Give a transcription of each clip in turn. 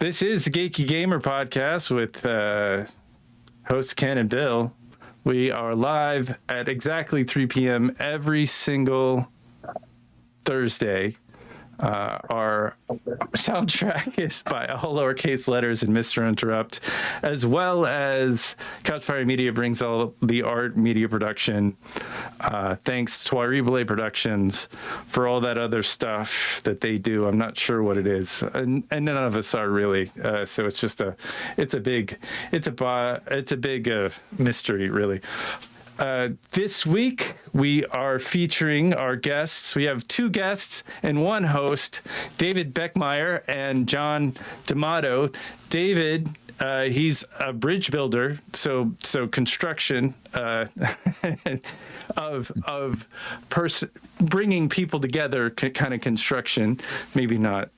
This is the Geeky Gamer Podcast with hosts Ken and Bill. We are live at exactly 3 p.m. every single Thursday. Our soundtrack is by all lowercase letters and Mr. Interrupt, as well as Couchfire Media brings all the art media production. Thanks to Aribale Productions for all that other stuff that they do. I'm not sure what it is, and none of us are really. So it's just a big mystery, really. This week, we are featuring our guests. We have two guests and one host, David Beckemeyer and John Demato. David, he's a bridge builder, so construction of bringing people together, kind of construction, maybe not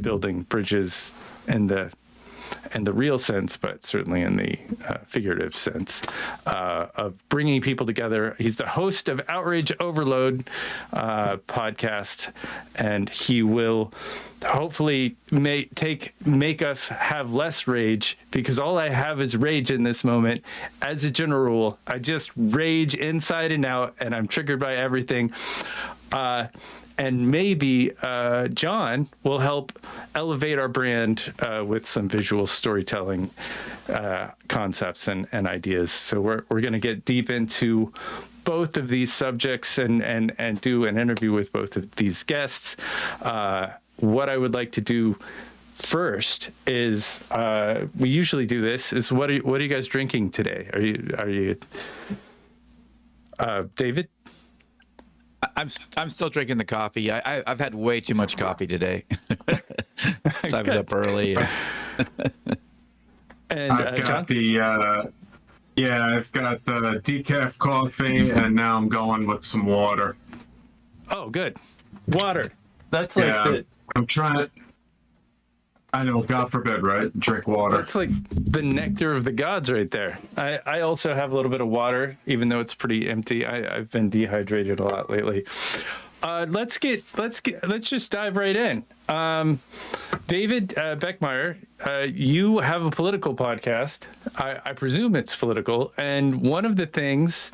building bridges in the real sense, but certainly in the figurative sense of bringing people together. He's the host of Outrage Overload Podcast, and he will hopefully make us have less rage, because all I have is rage in this moment. As a general rule, I just rage inside and out, and I'm triggered by everything. And maybe John will help elevate our brand with some visual storytelling concepts and ideas. So we're going to get deep into both of these subjects and do an interview with both of these guests. What I would like to do first is we usually do this. Is what are you guys drinking today? Are you David? I'm still drinking the coffee. I've had way too much coffee today. So I was up early. And I've got John? I've got the decaf coffee, and now I'm going with some water. Oh, good. Water. That's like I'm trying. I know, God forbid, right? Drink water. That's like the nectar of the gods right there. I also have a little bit of water, even though it's pretty empty. I've been dehydrated a lot lately. Let's just dive right in. David Beckemeyer, you have a political podcast. I presume it's political. And one of the things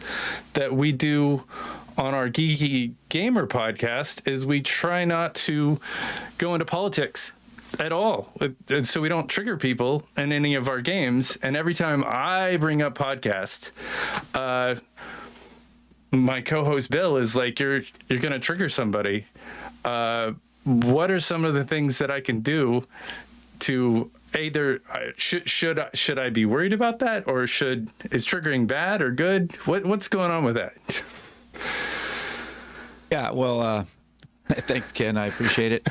that we do on our Geeky Gamer Podcast is we try not to go into politics at all, so we don't trigger people in any of our games. And every time I bring up podcast, my co-host Bill is like, you're gonna trigger somebody. What are some of the things that I can do to either should I be worried about that, or is triggering bad or good? What's going on with that? Yeah, well, thanks, Ken. I appreciate it.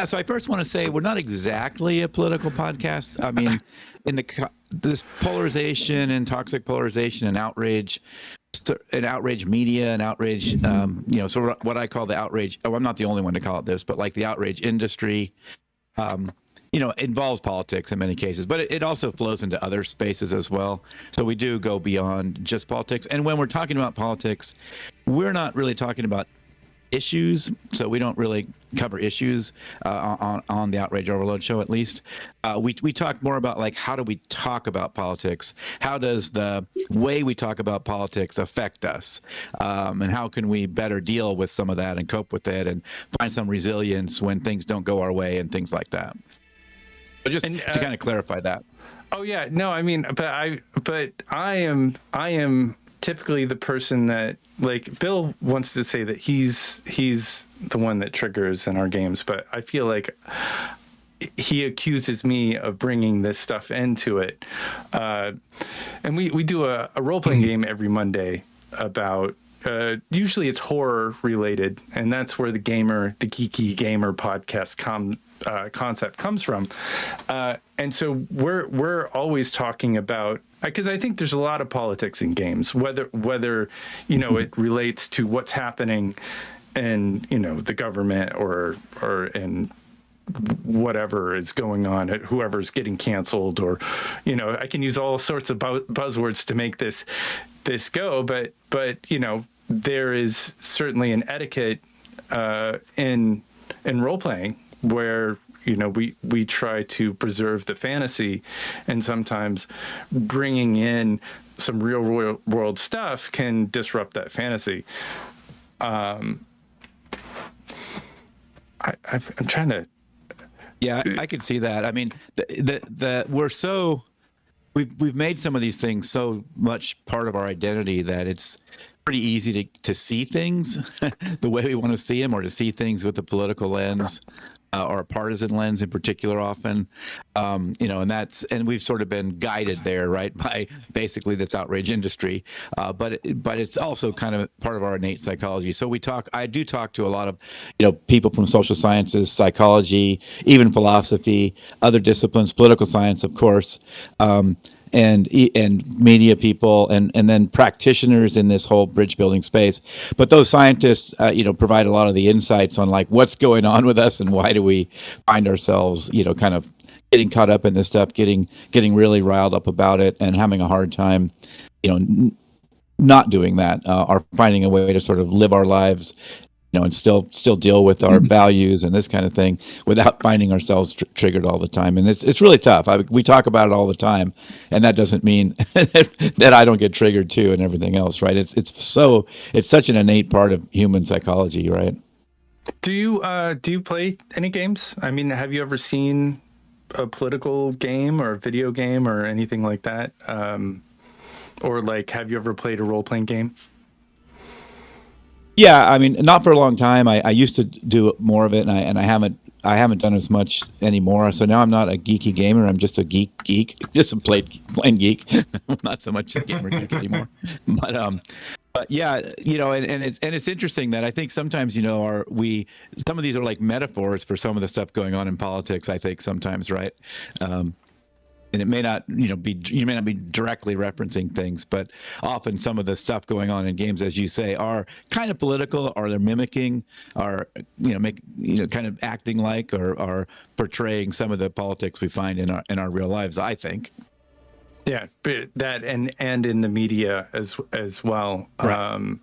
So I first want to say we're not exactly a political podcast. I mean, in this polarization and toxic polarization and outrage media and outrage, so what I call the outrage. Oh, I'm not the only one to call it this, but like the outrage industry, involves politics in many cases, but it also flows into other spaces as well. So we do go beyond just politics. And when we're talking about politics, we're not really talking about issues, so we don't really cover issues on the Outrage Overload show, at least. We talk more about, like, how do we talk about politics? How does the way we talk about politics affect us? And how can we better deal with some of that and cope with it and find some resilience when things don't go our way and things like that? But just to kind of clarify that. Oh yeah, no, I mean, but I am typically the person that, like, Bill wants to say that he's the one that triggers in our games, but I feel like he accuses me of bringing this stuff into it. And we do a role-playing game every Monday about, usually it's horror related, and that's where the Geeky Gamer Podcast concept comes from. And so we're always talking about, because I think there's a lot of politics in games, whether it relates to what's happening in the government or in whatever is going on, whoever's getting canceled, or I can use all sorts of buzzwords to make this go, but there is certainly an etiquette in role playing where we try to preserve the fantasy, and sometimes bringing in some real world stuff can disrupt that fantasy. I'm trying to. Yeah, I could see that. I mean, we've made some of these things so much part of our identity that it's pretty easy to see things the way we want to see them, or to see things with a political lens. Or a partisan lens in particular often, and we've sort of been guided there, right, by basically this outrage industry, but it's also kind of part of our innate psychology. So I do talk to a lot of, people from social sciences, psychology, even philosophy, other disciplines, political science, of course, and media people, and then practitioners in this whole bridge building space. But those scientists, provide a lot of the insights on like what's going on with us and why do we find ourselves, kind of getting caught up in this stuff, getting really riled up about it, and having a hard time, not doing that, or finding a way to sort of live our lives, and still deal with our values and this kind of thing without finding ourselves triggered all the time. And it's really tough. We talk about it all the time, and that doesn't mean that I don't get triggered too and everything else, right? It's such an innate part of human psychology, right? Do you play any games? I mean, have you ever seen a political game or a video game or anything like that? Or like, have you ever played a role-playing game? Yeah, I mean, not for a long time. I used to do more of it, and I haven't done as much anymore. So now I'm not a geeky gamer. I'm just a geek, just a plain geek. Not so much a gamer geek anymore. But yeah, and it's interesting that I think sometimes some of these are like metaphors for some of the stuff going on in politics. I think sometimes, right? And it may not, you may not be directly referencing things, but often some of the stuff going on in games, as you say, are kind of political, or they're mimicking, or kind of acting like, or are portraying some of the politics we find in our real lives, I think. Yeah, but that and in the media as well. Right.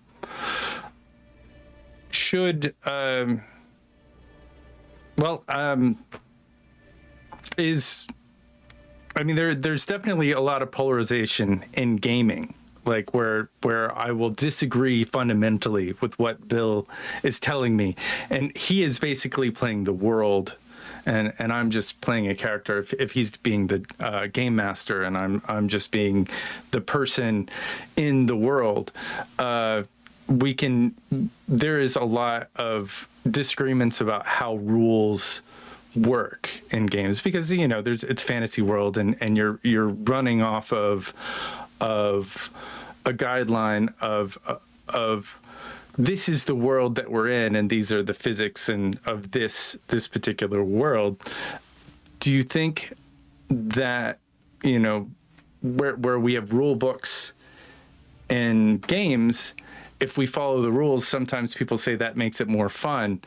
There's definitely a lot of polarization in gaming, like where I will disagree fundamentally with what Bill is telling me, and he is basically playing the world, and I'm just playing a character. If he's being the game master, and I'm just being the person in the world, there is a lot of disagreements about how rules work in games, because it's fantasy world, and you're running off of a guideline of this is the world that we're in, and these are the physics and of this particular world. Do you think that where we have rule books in games, if we follow the rules, sometimes people say that makes it more fun,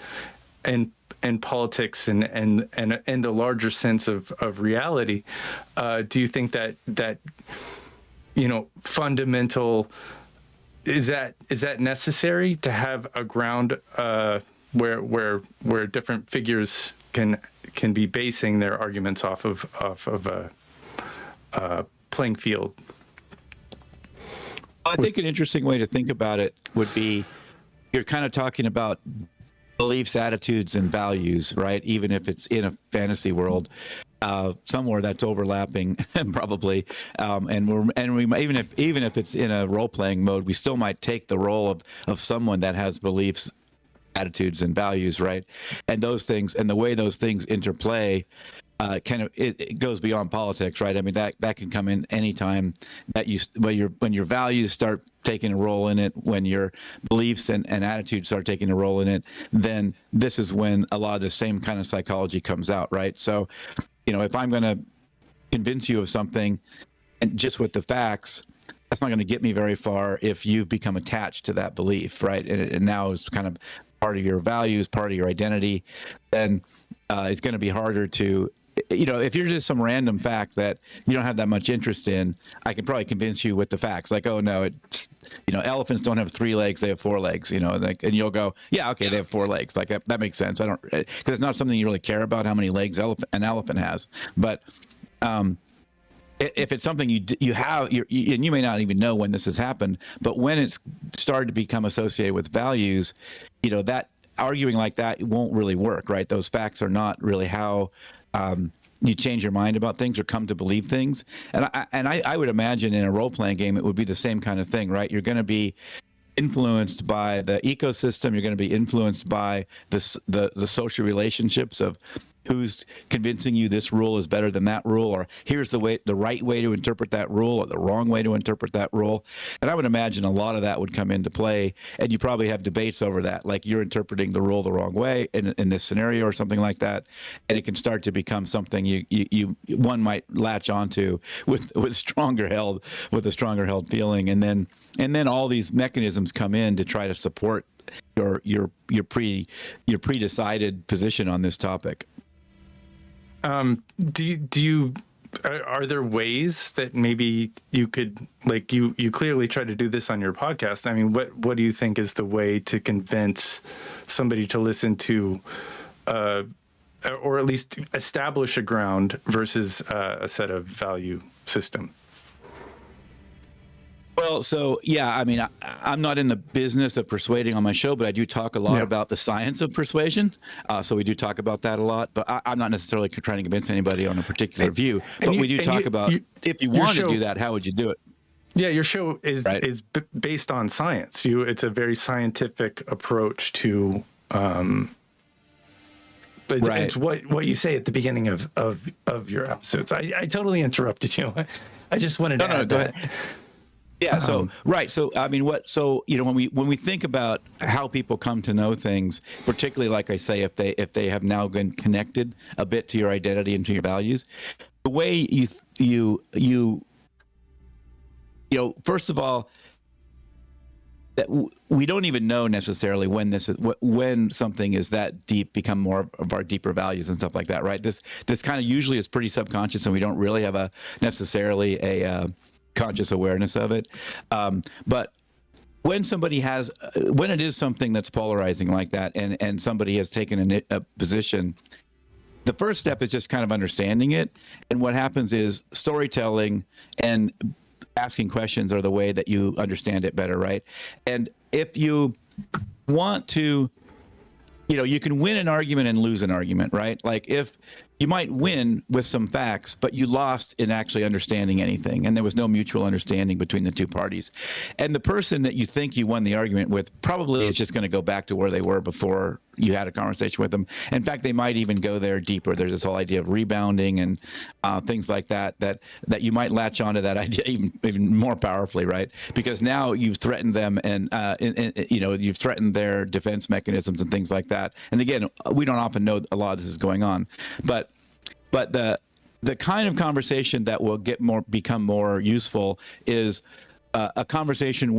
and politics and the larger sense of reality, do you think that fundamental is that necessary to have a ground where different figures can be basing their arguments off of a playing field? I think an interesting way to think about it would be, you're kind of talking about beliefs, attitudes, and values, right? Even if it's in a fantasy world, somewhere that's overlapping, probably. Even if it's in a role-playing mode, we still might take the role of someone that has beliefs, attitudes, and values, right? And those things, and the way those things interplay, it goes beyond politics, right? I mean, that can come in any time that when your values start taking a role in it, when your beliefs and attitudes start taking a role in it, then this is when a lot of the same kind of psychology comes out, right? So, if I'm going to convince you of something, and just with the facts, that's not going to get me very far if you've become attached to that belief, right? And now it's kind of part of your values, part of your identity. Then it's going to be harder to if you're just some random fact that you don't have that much interest in, I can probably convince you with the facts. Like, oh no, it's, elephants don't have 3 legs; they have 4 legs. And you'll go, yeah, okay, they have 4 legs. Like that makes sense. I don't, because it's not something you really care about how many legs an elephant has. But if it's something you have, and you may not even know when this has happened, but when it's started to become associated with values, that arguing like that won't really work, right? Those facts are not really how you change your mind about things or come to believe things. And I would imagine in a role-playing game, it would be the same kind of thing, right? You're going to be influenced by the ecosystem. You're going to be influenced by the social relationships of who's convincing you this rule is better than that rule, or here's the right way to interpret that rule, or the wrong way to interpret that rule. And I would imagine a lot of that would come into play, and you probably have debates over that, like you're interpreting the rule the wrong way in this scenario or something like that, and it can start to become something one might latch onto with a stronger held feeling, and then all these mechanisms come in to try to support your pre-decided position on this topic. Are there ways that maybe you could, like, you clearly try to do this on your podcast? I mean, what do you think is the way to convince somebody to listen to, or at least establish a ground versus a set of value system? Well, so yeah, I mean, I'm not in the business of persuading on my show, but I do talk a lot about the science of persuasion. So we do talk about that a lot, but I'm not necessarily trying to convince anybody on a particular view. But we do talk about if you want to do that, how would you do it? Yeah, your show is based on science. It's a very scientific approach to. It's what you say at the beginning of your episodes. I totally interrupted you. I just wanted to add go that. ahead. Yeah. So right. So I mean, when we think about how people come to know things, particularly like I say, if they have now been connected a bit to your identity and to your values, the way you first of all, that we don't even know necessarily when something is that deep, become more of our deeper values and stuff like that, right? This kind of usually is pretty subconscious, and we don't really have necessarily a conscious awareness of it. But when when it is something that's polarizing like that, and somebody has taken a position, the first step is just kind of understanding it. And what happens is storytelling and asking questions are the way that you understand it better, right? And if you want to, you can win an argument and lose an argument, right? Like if you might win with some facts, but you lost in actually understanding anything, and there was no mutual understanding between the two parties. And the person that you think you won the argument with probably is just going to go back to where they were before you had a conversation with them. In fact, they might even go there deeper. There's this whole idea of rebounding and things like that you might latch onto that idea even more powerfully, right? Because now you've threatened them, and you've threatened their defense mechanisms and things like that. And again, we don't often know a lot of this is going on, but the kind of conversation that will become more useful is a conversation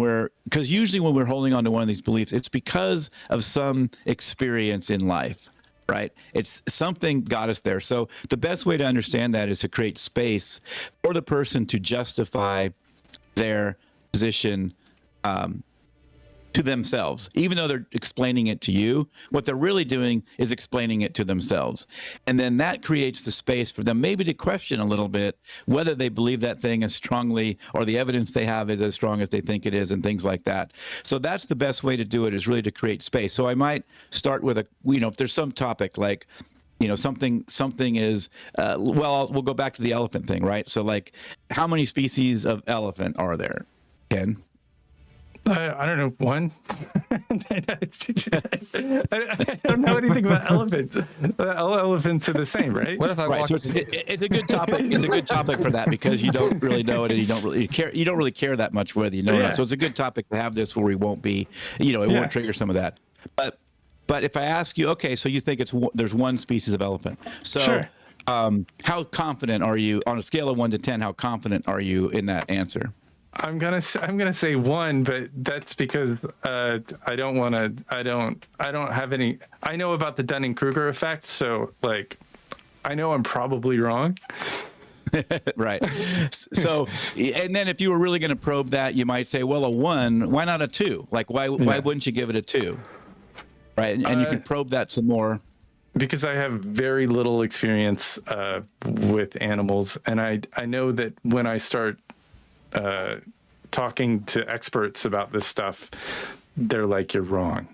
because usually when we're holding on to one of these beliefs, it's because of some experience in life, right? It's something got us there. So the best way to understand that is to create space for the person to justify their position to themselves. Even though they're explaining it to you, what they're really doing is explaining it to themselves. And then that creates the space for them maybe to question a little bit whether they believe that thing as strongly, or the evidence they have is as strong as they think it is, and things like that. So that's the best way to do it, is really to create space. So I might start with if there's some topic like, something is, we'll go back to the elephant thing, right? So like, how many species of elephant are there, Ken? I don't know, one. I don't know anything about elephants. All elephants are the same, right? What if I walk? So it's a good topic. It's a good topic for that, because you don't really know it, and you don't really care. You don't really care that much whether you know it or not. So it's a good topic to have this where we won't be, it won't trigger some of that. But if I ask you, okay, so you think there's one species of elephant. So sure. How confident are you on a scale of 1 to 10? How confident are you in that answer? I'm gonna say 1, but that's because I don't have any. I know about the Dunning-Kruger effect, so like I know I'm probably wrong. Right. So, and then if you were really going to probe that, you might say, well, a 1, why not a 2? Like, why wouldn't you give it a 2? Right. And you can probe that some more. Because I have very little experience with animals. And I know that when I start talking to experts about this stuff, they're like, you're wrong.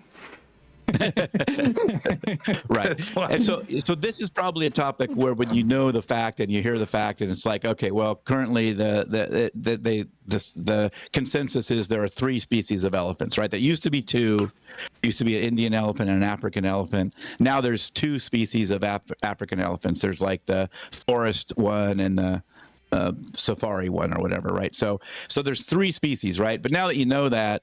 Right. And so this is probably a topic where when you know the fact and you hear the fact and it's like, okay, well, currently the consensus is there are 3 species of elephants, right? That used to be 2, used to be an Indian elephant and an African elephant. Now there's 2 species of African elephants. There's like the forest one and the safari one or whatever, right? So there's 3 species, right? But now that you know that,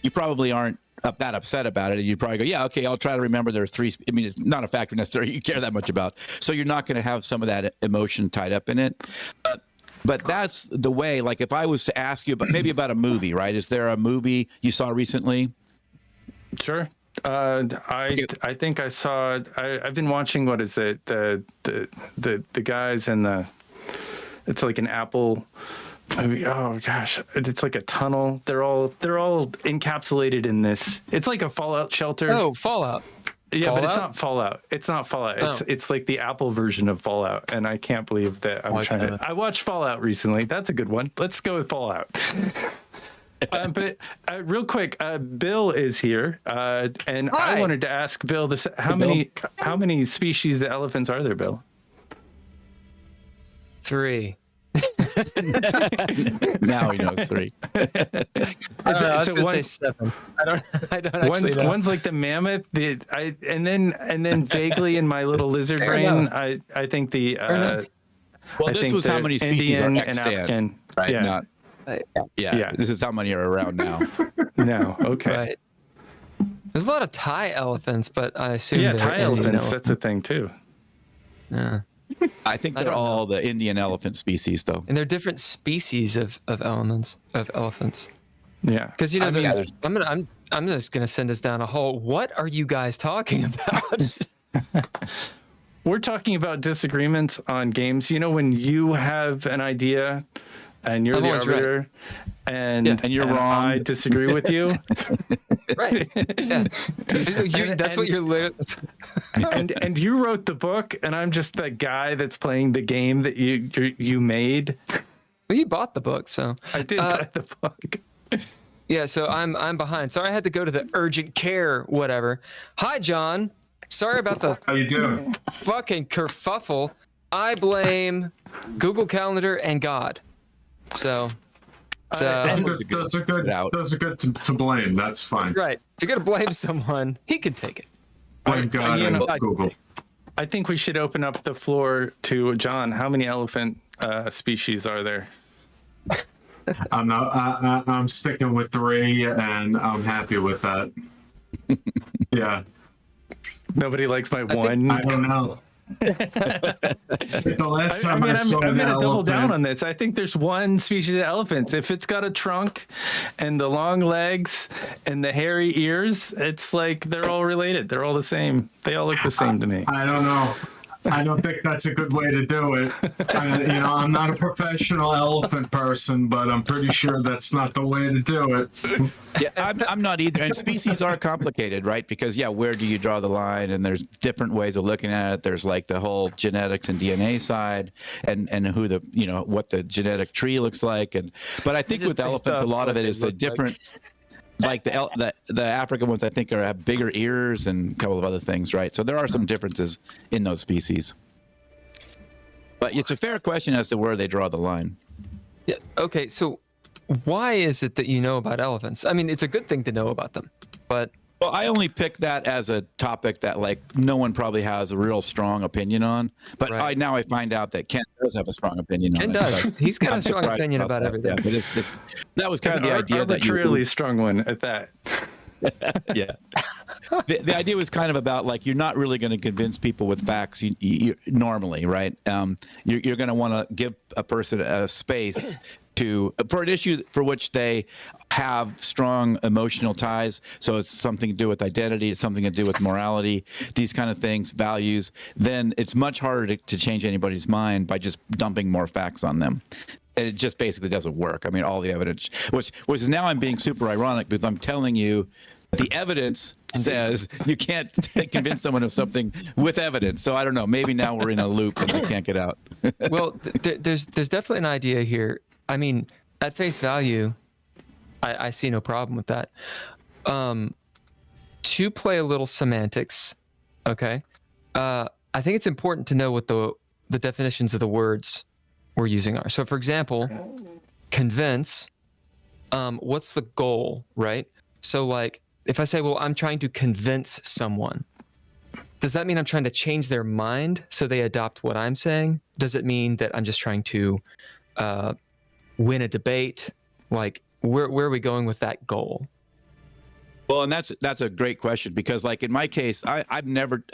you probably aren't that upset about it, and you probably go, yeah, okay, I'll try to remember there are 3. I mean, it's not a factor necessarily you care that much about, so you're not going to have some of that emotion tied up in it. But that's the way. Like, if I was to ask you about a movie, right? Is there a movie you saw recently? Sure. I think I saw. I've been watching. What is it? The guys in the. It's like an Apple. Oh gosh, it's like a tunnel. They're all encapsulated in this. It's like a Fallout shelter. Oh, Fallout. Yeah, Fallout? but it's not Fallout. It's not Fallout. Oh. It's like the Apple version of Fallout, and I can't believe that I watched Fallout recently. That's a good one. Let's go with Fallout. But real quick, Bill is here, and Hi. I wanted to ask Bill this: how many species of elephants are there, Bill? 3. Now he knows 3. I was gonna say 7. I don't actually know. One's like the mammoth. And then vaguely in my little lizard brain, I think the. Well, this was how many species Indian are and extant, African. right? Yeah. Not. Yeah. This is how many are around now. No. Okay. Right. There's a lot of Thai elephants, but I assume Yeah, they're Thai Indian elephants. That's a thing too. Yeah. I think I they're don't all the Indian elephant species, though. And they're different species of elephants. Yeah. Because you know, Yeah, I'm just gonna send us down a hole. What are you guys talking about? We're talking about disagreements on games. You know, when you have an idea and you're I'm the always arbiter and you're wrong. I disagree with you. Right. Yeah. That's what you're literally. and you wrote the book and I'm just the guy that's playing the game that you made. Well, you bought the book, so I did buy the book. yeah. So I'm behind. Sorry, I had to go to the urgent care, whatever. Hi, John. Sorry about the How you doing? fucking kerfuffle. I blame Google Calendar and God. So, Those are good to blame. That's fine. right. If you're gonna blame someone, he can take it. Blame God and Google. I think we should open up the floor to John. How many elephant species are there? I'm sticking with 3, and I'm happy with that. Yeah. Nobody likes my one. I don't know. The last time I saw I'm an going to double down elephant, on this. I think there's one species of elephants. If it's got a trunk and the long legs and the hairy ears, it's like they're all related. They're all the same. They all look the same to me. I don't know. I don't think that's a good way to do it. I'm not a professional elephant person, but I'm pretty sure that's not the way to do it. Yeah, I'm not either. And species are complicated, right? Because where do you draw the line? And there's different ways of looking at it. There's like the whole genetics and DNA side, and who what the genetic tree looks like. But I think with elephants, a lot of it is the different. Like the African ones, I think have bigger ears and a couple of other things, right? So there are some differences in those species. But it's a fair question as to where they draw the line. Yeah. Okay. So, why is it that you know about elephants? I mean, it's a good thing to know about them, but. Well, I only picked that as a topic that no one probably has a real strong opinion on. But Right. I find out that Ken does have a strong opinion on it. Ken does. He's got I'm a strong surprised opinion about that. everything. Yeah, but that was kind of the idea that you arbitrarily strong one at that. yeah. The idea was kind of about you're not really going to convince people with facts you normally, right? You're going to want to give a person a space for an issue for which they have strong emotional ties. So it's something to do with identity, it's something to do with morality, these kind of things, values. Then it's much harder to change anybody's mind by just dumping more facts on them. And it just basically doesn't work. I mean, all the evidence, which now I'm being super ironic because I'm telling you the evidence says you can't convince someone of something with evidence. So I don't know. Maybe now we're in a loop and we can't get out. Well, there's definitely an idea here. I mean, at face value, I see no problem with that. To play a little semantics, okay? I think it's important to know what the definitions of the words we're using are. So, for example, convince. What's the goal, right? So, like, if I say, well, I'm trying to convince someone, does that mean I'm trying to change their mind so they adopt what I'm saying? Does it mean that I'm just trying to win a debate? Like, where are we going with that goal? Well, and that's a great question, because like in my case, I've never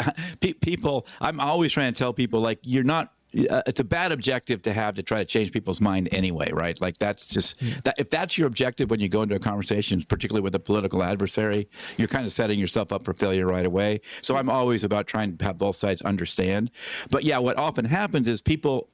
people. I'm always trying to tell people, like, you're not. It's a bad objective to have to try to change people's mind anyway, right? Like that's just that. If that's your objective when you go into a conversation, particularly with a political adversary, you're kind of setting yourself up for failure right away. So I'm always about trying to have both sides understand. But yeah, what often happens is people,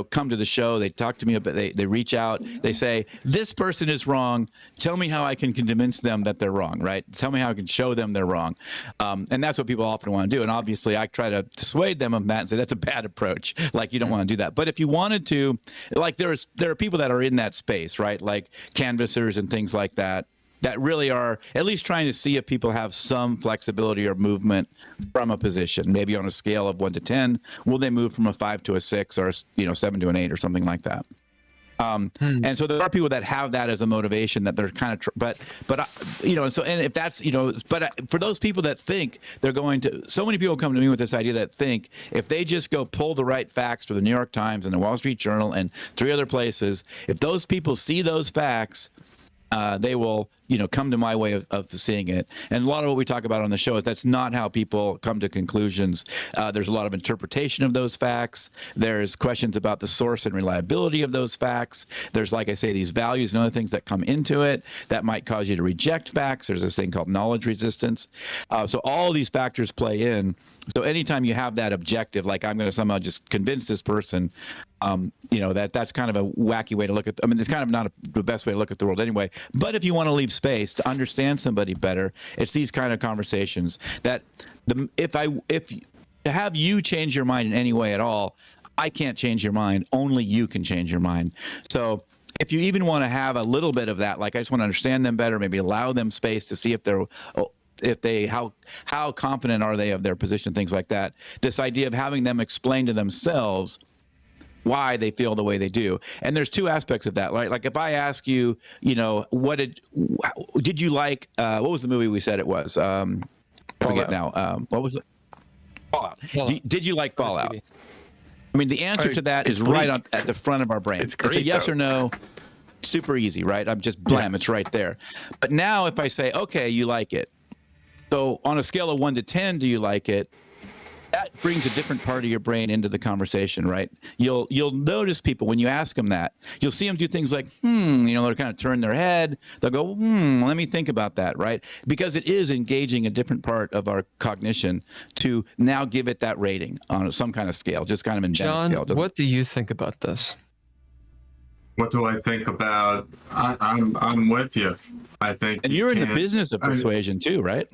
come to the show, they talk to me about, they reach out, they say, this person is wrong. Tell me how I can convince them that they're wrong, right? Tell me how I can show them they're wrong. And that's what people often want to do. And obviously I try to dissuade them of that and say, that's a bad approach. Like, you don't want to do that. But if you wanted to, like, there are people that are in that space, right? Like canvassers and things like that really are at least trying to see if people have some flexibility or movement from a position, maybe on a scale of 1 to 10. Will they move from a 5 to a 6 or 7 to an 8 or something like that? And so there are people that have that as a motivation, that they're kind of, but if that's, for those people that think they're going to, so many people come to me with this idea that think if they just go pull the right facts from the New York Times and the Wall Street Journal and 3 other places, if those people see those facts, they will, come to my way of seeing it. And a lot of what we talk about on the show is that's not how people come to conclusions. There's a lot of interpretation of those facts. There's questions about the source and reliability of those facts. There's, like I say, these values and other things that come into it that might cause you to reject facts. There's this thing called knowledge resistance. So all these factors play in. So anytime you have that objective, like I'm going to somehow just convince this person, that's kind of a wacky way to look at. I mean, it's kind of not the best way to look at the world anyway. But if you want to leave space to understand somebody better, it's these kind of conversations that if to have you change your mind in any way at all, I can't change your mind. Only you can change your mind. So if you even want to have a little bit of that, like I just want to understand them better, maybe allow them space to see how confident are they of their position, things like that. This idea of having them explain to themselves why they feel the way they do. And there's 2 aspects of that, right? Like if I ask you, what did you like, what was the movie we said it was? I forget now. What was it? Fallout. Did you like Fallout? I mean, the answer to that is right at the front of our brain. It's a yes or no. Super easy, right? I'm just blam, it's right there. But now if I say, okay, you like it. So on a scale of 1 to 10, do you like it? That brings a different part of your brain into the conversation, right? You'll notice people when you ask them that. You'll see them do things like, they'll kind of turn their head. They'll go, let me think about that, right? Because it is engaging a different part of our cognition to now give it that rating on some kind of scale, just kind of in John, scale. What do you think about this? What do I think about? I'm with you. I think. And you're in the business of persuasion too, right?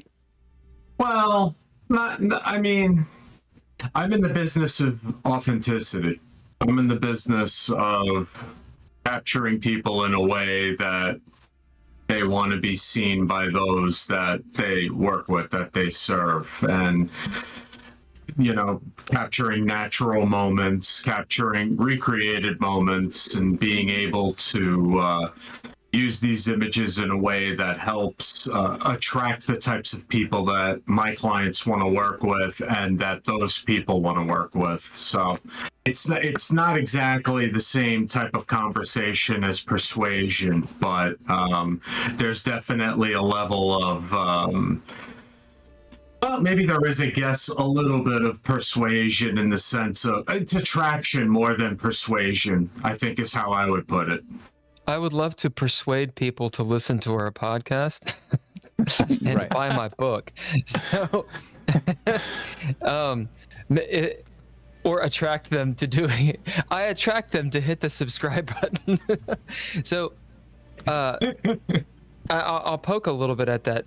Well, I mean, I'm in the business of authenticity. I'm in the business of capturing people in a way that they want to be seen by those that they work with, that they serve. And, capturing natural moments, capturing recreated moments, and being able to use these images in a way that helps attract the types of people that my clients want to work with and that those people want to work with. So it's not exactly the same type of conversation as persuasion, but there's definitely a level of maybe there is, a little bit of persuasion in the sense of it's attraction more than persuasion, I think is how I would put it. I would love to persuade people to listen to our podcast and Right. buy my book. So, or attract them to doing it. I attract them to hit the subscribe button. So, I'll poke a little bit at that.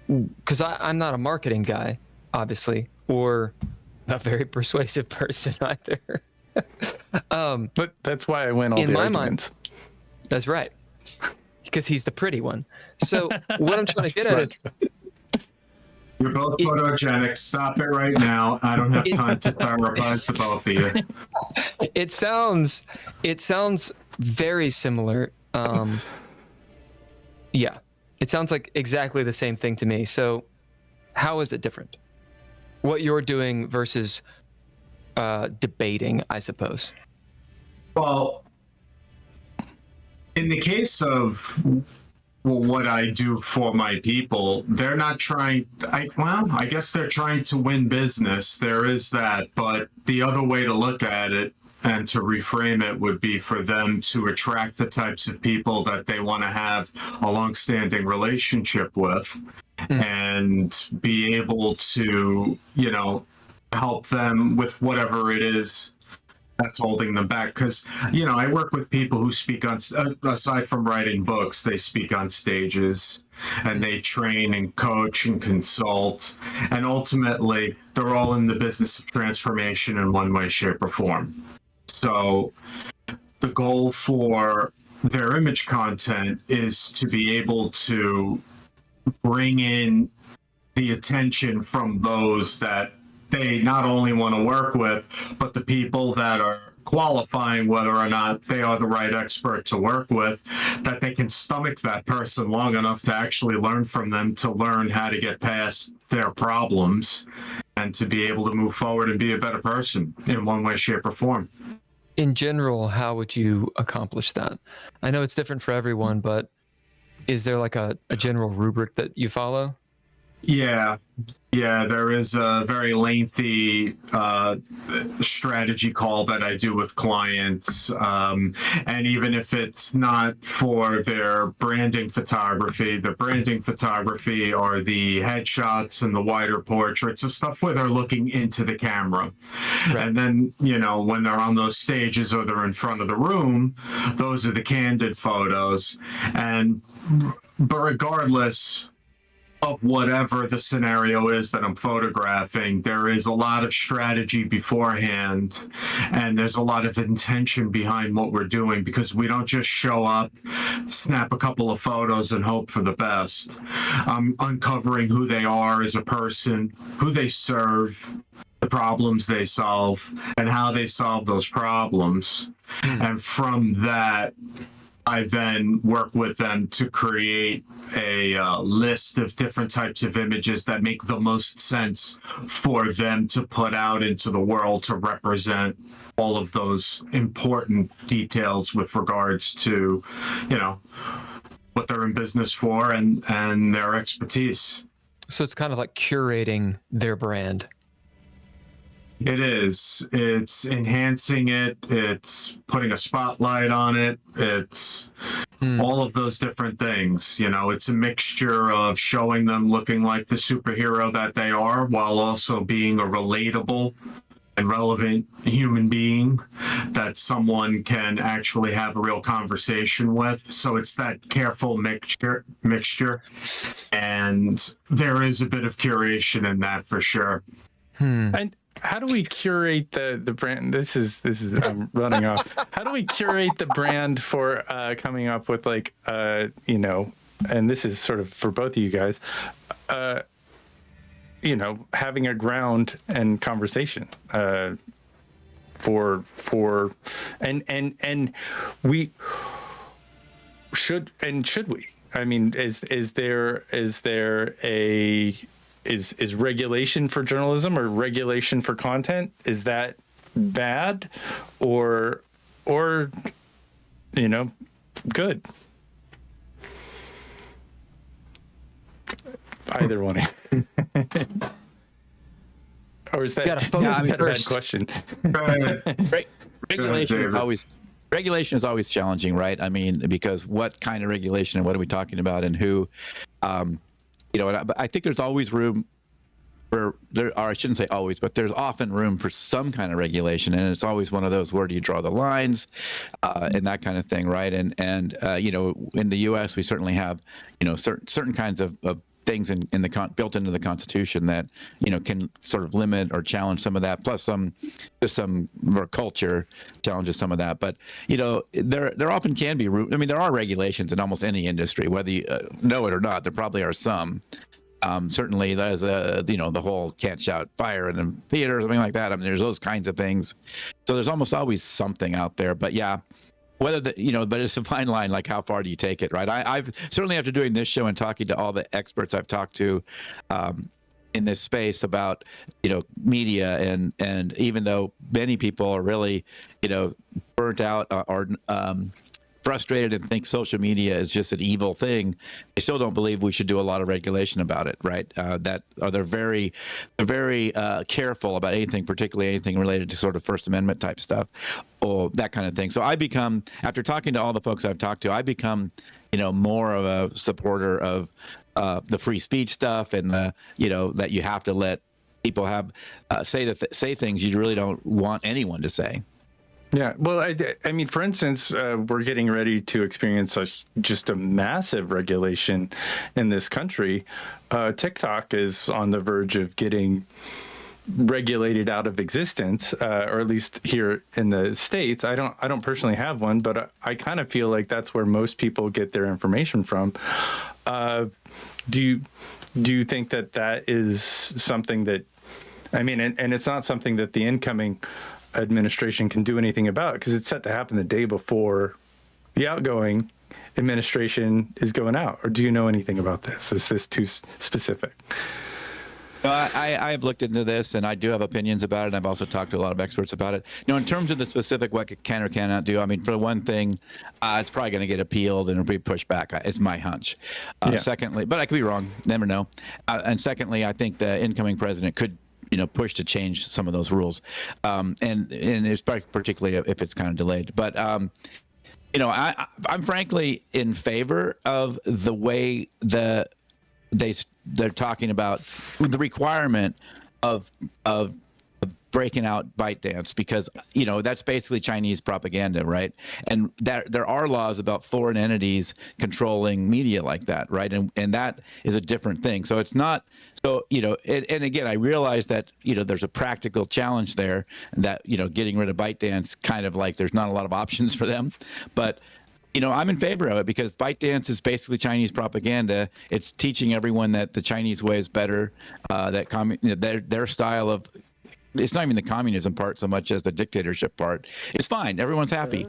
Because I'm not a marketing guy, obviously, or a very persuasive person either. But that's why I win all In the my arguments. mind, that's right. Because he's the pretty one. So what I'm trying to get at is, You're both photogenic. Stop it right now. I don't have time to therapize the both of you. it sounds very similar. Yeah, it sounds like exactly the same thing to me. So how is it different? What you're doing versus debating, I suppose. Well, in the case of what I do for my people, they're not trying. I guess they're trying to win business. There is that, but the other way to look at it and to reframe it would be for them to attract the types of people that they want to have a long-standing relationship with, and be able to, help them with whatever it is that's holding them back. Because I work with people who speak on, aside from writing books, they speak on stages and they train and coach and consult, and ultimately they're all in the business of transformation in one way, shape, or form. So the goal for their image content is to be able to bring in the attention from those that they not only want to work with, but the people that are qualifying whether or not they are the right expert to work with, that they can stomach that person long enough to actually learn from them, to learn how to get past their problems and to be able to move forward and be a better person in one way, shape, or form. In general, how would you accomplish that? I know it's different for everyone, but is there like a general rubric that you follow? Yeah, there is a very lengthy strategy call that I do with clients. And even if it's not for their branding photography, the branding photography are the headshots and the wider portraits, the stuff where they're looking into the camera. Right. And then, when they're on those stages or they're in front of the room, those are the candid photos. But regardless of whatever the scenario is that I'm photographing, there is a lot of strategy beforehand, and there's a lot of intention behind what we're doing, because we don't just show up, snap a couple of photos, and hope for the best. I'm uncovering who they are as a person, who they serve, the problems they solve, and how they solve those problems. And from that, I then work with them to create a list of different types of images that make the most sense for them to put out into the world to represent all of those important details with regards to, what they're in business for and their expertise. So it's kind of like curating their brand. It is. It's enhancing it. It's putting a spotlight on it. It's all of those different things. It's a mixture of showing them looking like the superhero that they are, while also being a relatable and relevant human being that someone can actually have a real conversation with. So it's that careful mixture. And there is a bit of curation in that for sure. And how do we curate the brand? This is I'm running off. How do we curate the brand for coming up with and this is sort of for both of you guys, having a ground and conversation for and we should we? I mean, is there is regulation for journalism or regulation for content? Is that bad or good? Either one. Or is that, is that a bad question? Regulation is regulation is always challenging, right? I mean, because what kind of regulation and what are we talking about and who, but I think there's always room for I shouldn't say always, but there's often room for some kind of regulation, and it's always one of those, where do you draw the lines, and that kind of thing, right? And in the U.S. we certainly have, certain kinds of things built into the Constitution that can sort of limit or challenge some of that. Plus some more culture challenges some of that. But there often can be there are regulations in almost any industry, whether you know it or not. There probably are some. Certainly, there's the whole can't shout fire in the theater or something like that. I mean, there's those kinds of things. So there's almost always something out there. But yeah, but it's a fine line. Like, how far do you take it, right? I've certainly, after doing this show and talking to all the experts I've talked to in this space about media, and even though many people are really burnt out or frustrated and think social media is just an evil thing, they still don't believe we should do a lot of regulation about it, right? They're very careful about anything, particularly anything related to sort of First Amendment type stuff, or that kind of thing. So after talking to all the folks I've talked to, I become more of a supporter of the free speech stuff, and that you have to let people say things you really don't want anyone to say. Yeah, well, I mean, for instance, we're getting ready to experience just a massive regulation in this country. TikTok is on the verge of getting regulated out of existence, or at least here in the States. I don't personally have one, but I kind of feel like that's where most people get their information from. Do you think that is something that, I mean, and it's not something that the incoming administration can do anything about, because it's set to happen the day before the outgoing administration is going out? Or do you know anything about this? Is this too specific? I have looked into this, and I do have opinions about it. And I've also talked to a lot of experts about it. In terms of the specific, what it can or cannot do, I mean, for one thing, it's probably going to get appealed and it'll be pushed back. It's my hunch. Secondly, but I could be wrong. Never know. And secondly, I think the incoming president could push to change some of those rules, and it's particularly if it's kind of delayed. But I'm frankly in favor of the way they're talking about the requirement of breaking out ByteDance, because that's basically Chinese propaganda, right? And that there are laws about foreign entities controlling media like that, right? And that is a different thing. So it's not. So and again, I realize that there's a practical challenge there, that getting rid of ByteDance, kind of like there's not a lot of options for them, but I'm in favor of it, because ByteDance is basically Chinese propaganda. It's teaching everyone that the Chinese way is better, that their style of, it's not even the communism part so much as the dictatorship part. It's fine. Everyone's happy.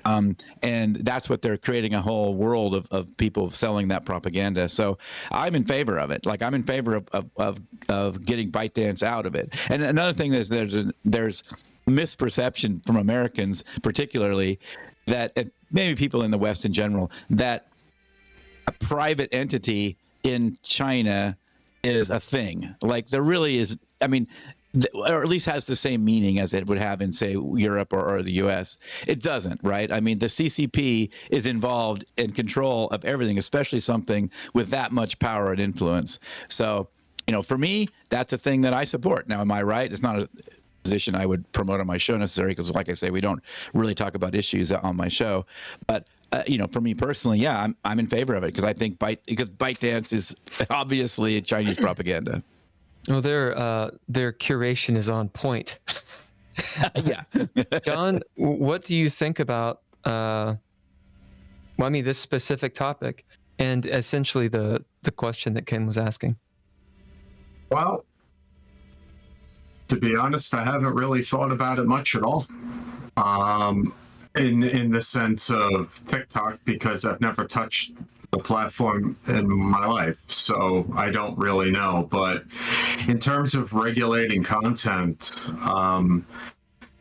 And that's what they're creating, a whole world of people selling that propaganda. So I'm in favor of it. Like, I'm in favor of getting ByteDance out of it. And another thing is there's misperception from Americans, particularly, that maybe people in the West in general, that a private entity in China is a thing. Like, there really is, I mean, or at least has the same meaning as it would have in, say, Europe or the U.S. It doesn't, right? I mean, the CCP is involved in control of everything, especially something with that much power and influence. So, for me, that's a thing that I support. Now, am I right? It's not a position I would promote on my show necessarily, because, like I say, we don't really talk about issues on my show. But for me personally, yeah, I'm in favor of it, because I think ByteDance is obviously Chinese propaganda. Well, their curation is on point. Yeah. John, what do you think about this specific topic, and essentially the question that Ken was asking? Well, to be honest, I haven't really thought about it much at all. In the sense of TikTok, because I've never touched the platform in my life, so I don't really know. But in terms of regulating content, I'm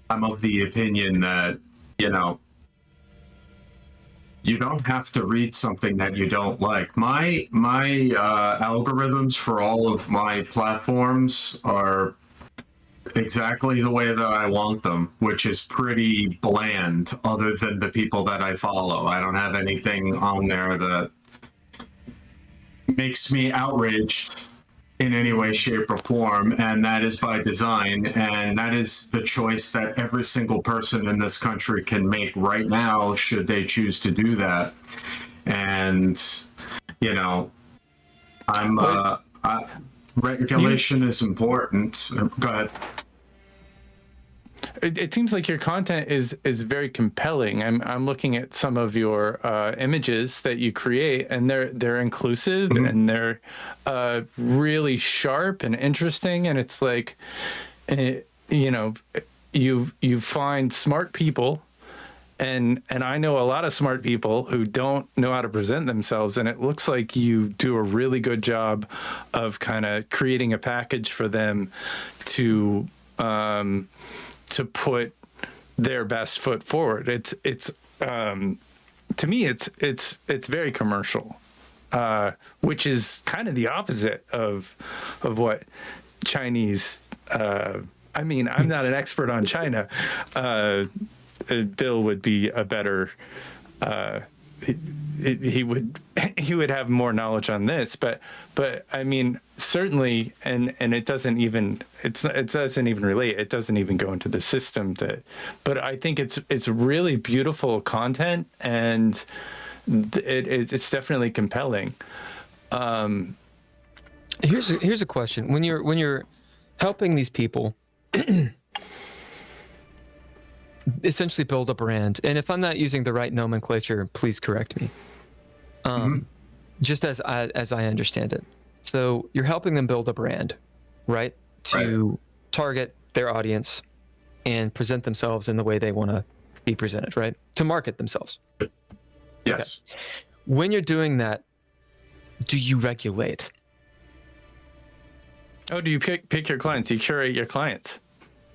of the opinion that you don't have to read something that you don't like. My algorithms for all of my platforms are exactly the way that I want them, which is pretty bland other than the people that I follow. I don't have anything on there that makes me outraged in any way, shape, or form, and that is by design, and that is the choice that every single person in this country can make right now, should they choose to do that. And, you know, regulation is important. Go ahead. It seems like your content is very compelling. I'm looking at some of your images that you create, and they're inclusive, mm-hmm. and they're really sharp and interesting. And it's like, you know, you find smart people, and I know a lot of smart people who don't know how to present themselves, and it looks like you do a really good job of kind of creating a package for them to put their best foot forward. It's to me, it's very commercial, which is kind of the opposite of what Chinese. I mean, I'm not an expert on China. Bill would be a better. He would have more knowledge on this, but I mean, certainly, and it doesn't even it doesn't even relate. It doesn't even go into the system but I think it's really beautiful content, and it's definitely compelling. Here's a question: when you're helping these people essentially build a brand, and if I'm not using the right nomenclature, please correct me. Just as I understand it. So you're helping them build a brand, right? To target their audience and present themselves in the way they want to be presented, right? To market themselves. Yes. Okay. When you're doing that, do you regulate? Oh, do you pick your clients? Do you curate your clients?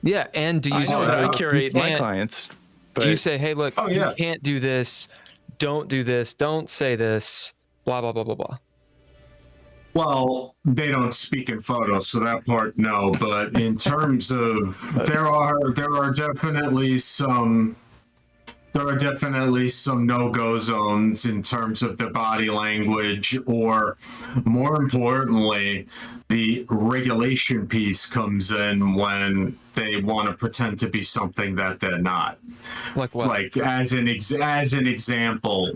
Yeah, and do you say, I curate my clients. But... Do you say, hey, look, you can't do this, don't do this, don't say this, blah, blah, blah, blah, blah? Well, they don't speak in photos, so that part, no. But in terms of, there are definitely some no-go zones in terms of the body language, or more importantly, the regulation piece comes in when they want to pretend to be something that they're not. Like what? Like as an example,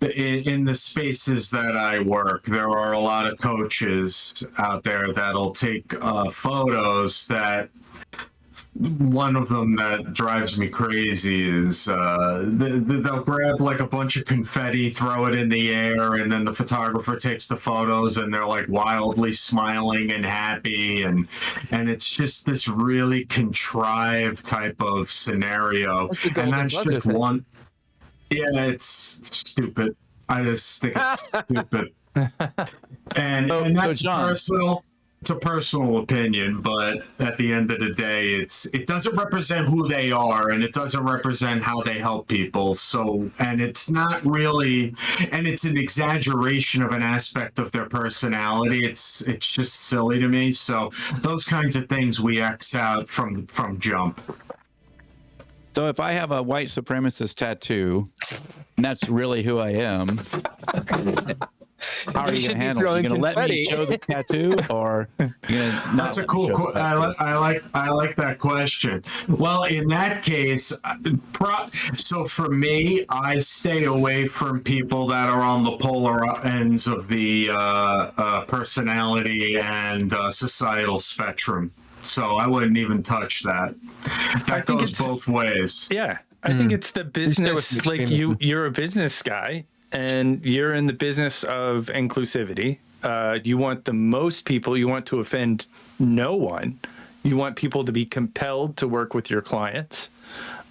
in the spaces that I work, there are a lot of coaches out there that'll take photos that. One of them that drives me crazy is they'll grab like a bunch of confetti, throw it in the air, and then the photographer takes the photos, and they're like wildly smiling and happy, and it's just this really contrived type of scenario. And that's just one. Yeah, it's stupid. I just think it's stupid. And that's personal. It's a personal opinion, but at the end of the day, it doesn't represent who they are, and it doesn't represent how they help people. So, and it's not really, and it's an exaggeration of an aspect of their personality. It's just silly to me. So those kinds of things we X out from jump. So if I have a white supremacist tattoo, and that's really who I am, how are you going to handle it? Are you going to let me show the tattoo, or you're going to not? That's a cool. I like that question. Well, in that case, so for me, I stay away from people that are on the polar ends of the personality and societal spectrum. So I wouldn't even touch that. That goes both ways. Yeah, I think it's the business. Like you're a business guy, and you're in the business of inclusivity. You want the most people. You want to offend no one. You want people to be compelled to work with your clients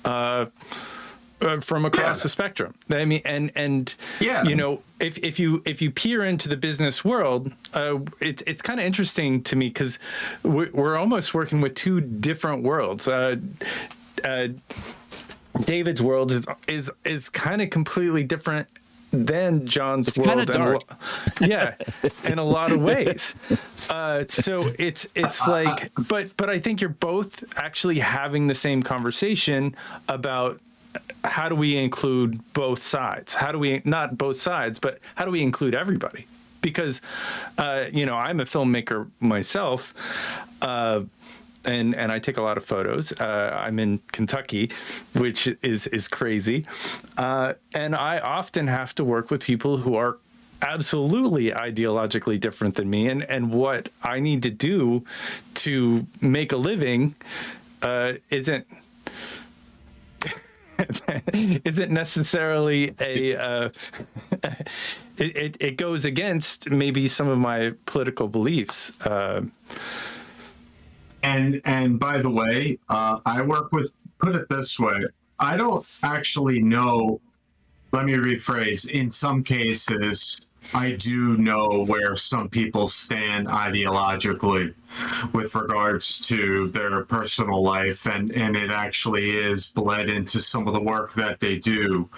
from across the spectrum. I mean, and you know, if you peer into the business world, it's kind of interesting to me because we're almost working with two different worlds. David's world is kind of completely different than John's It's world. kinda dark. Yeah, in a lot of ways. So it's like, but I think you're both actually having the same conversation about how do we include both sides? How do we, not both sides, but how do we include everybody? Because, I'm a filmmaker myself, and I take a lot of photos. I'm in Kentucky, which is crazy. And I often have to work with people who are absolutely ideologically different than me. And what I need to do to make a living isn't necessarily it goes against maybe some of my political beliefs. And by the way, I work with, put it this way, I don't actually know, let me rephrase, in some cases, I do know where some people stand ideologically with regards to their personal life, and it actually is bled into some of the work that they do.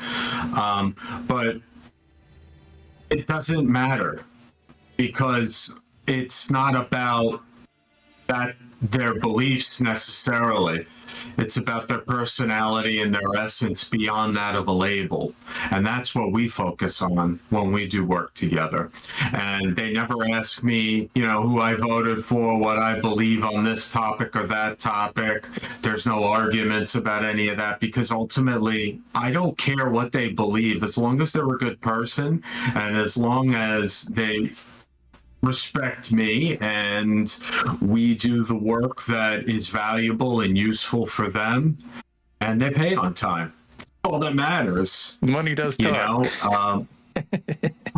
But it doesn't matter, because it's not about that their beliefs necessarily. It's about their personality and their essence beyond that of a label. And that's what we focus on when we do work together. And they never ask me, who I voted for, what I believe on this topic or that topic. There's no arguments about any of that, because ultimately, I don't care what they believe, as long as they're a good person and as long as they respect me and we do the work that is valuable and useful for them, and they pay on time. All that matters. Money does talk.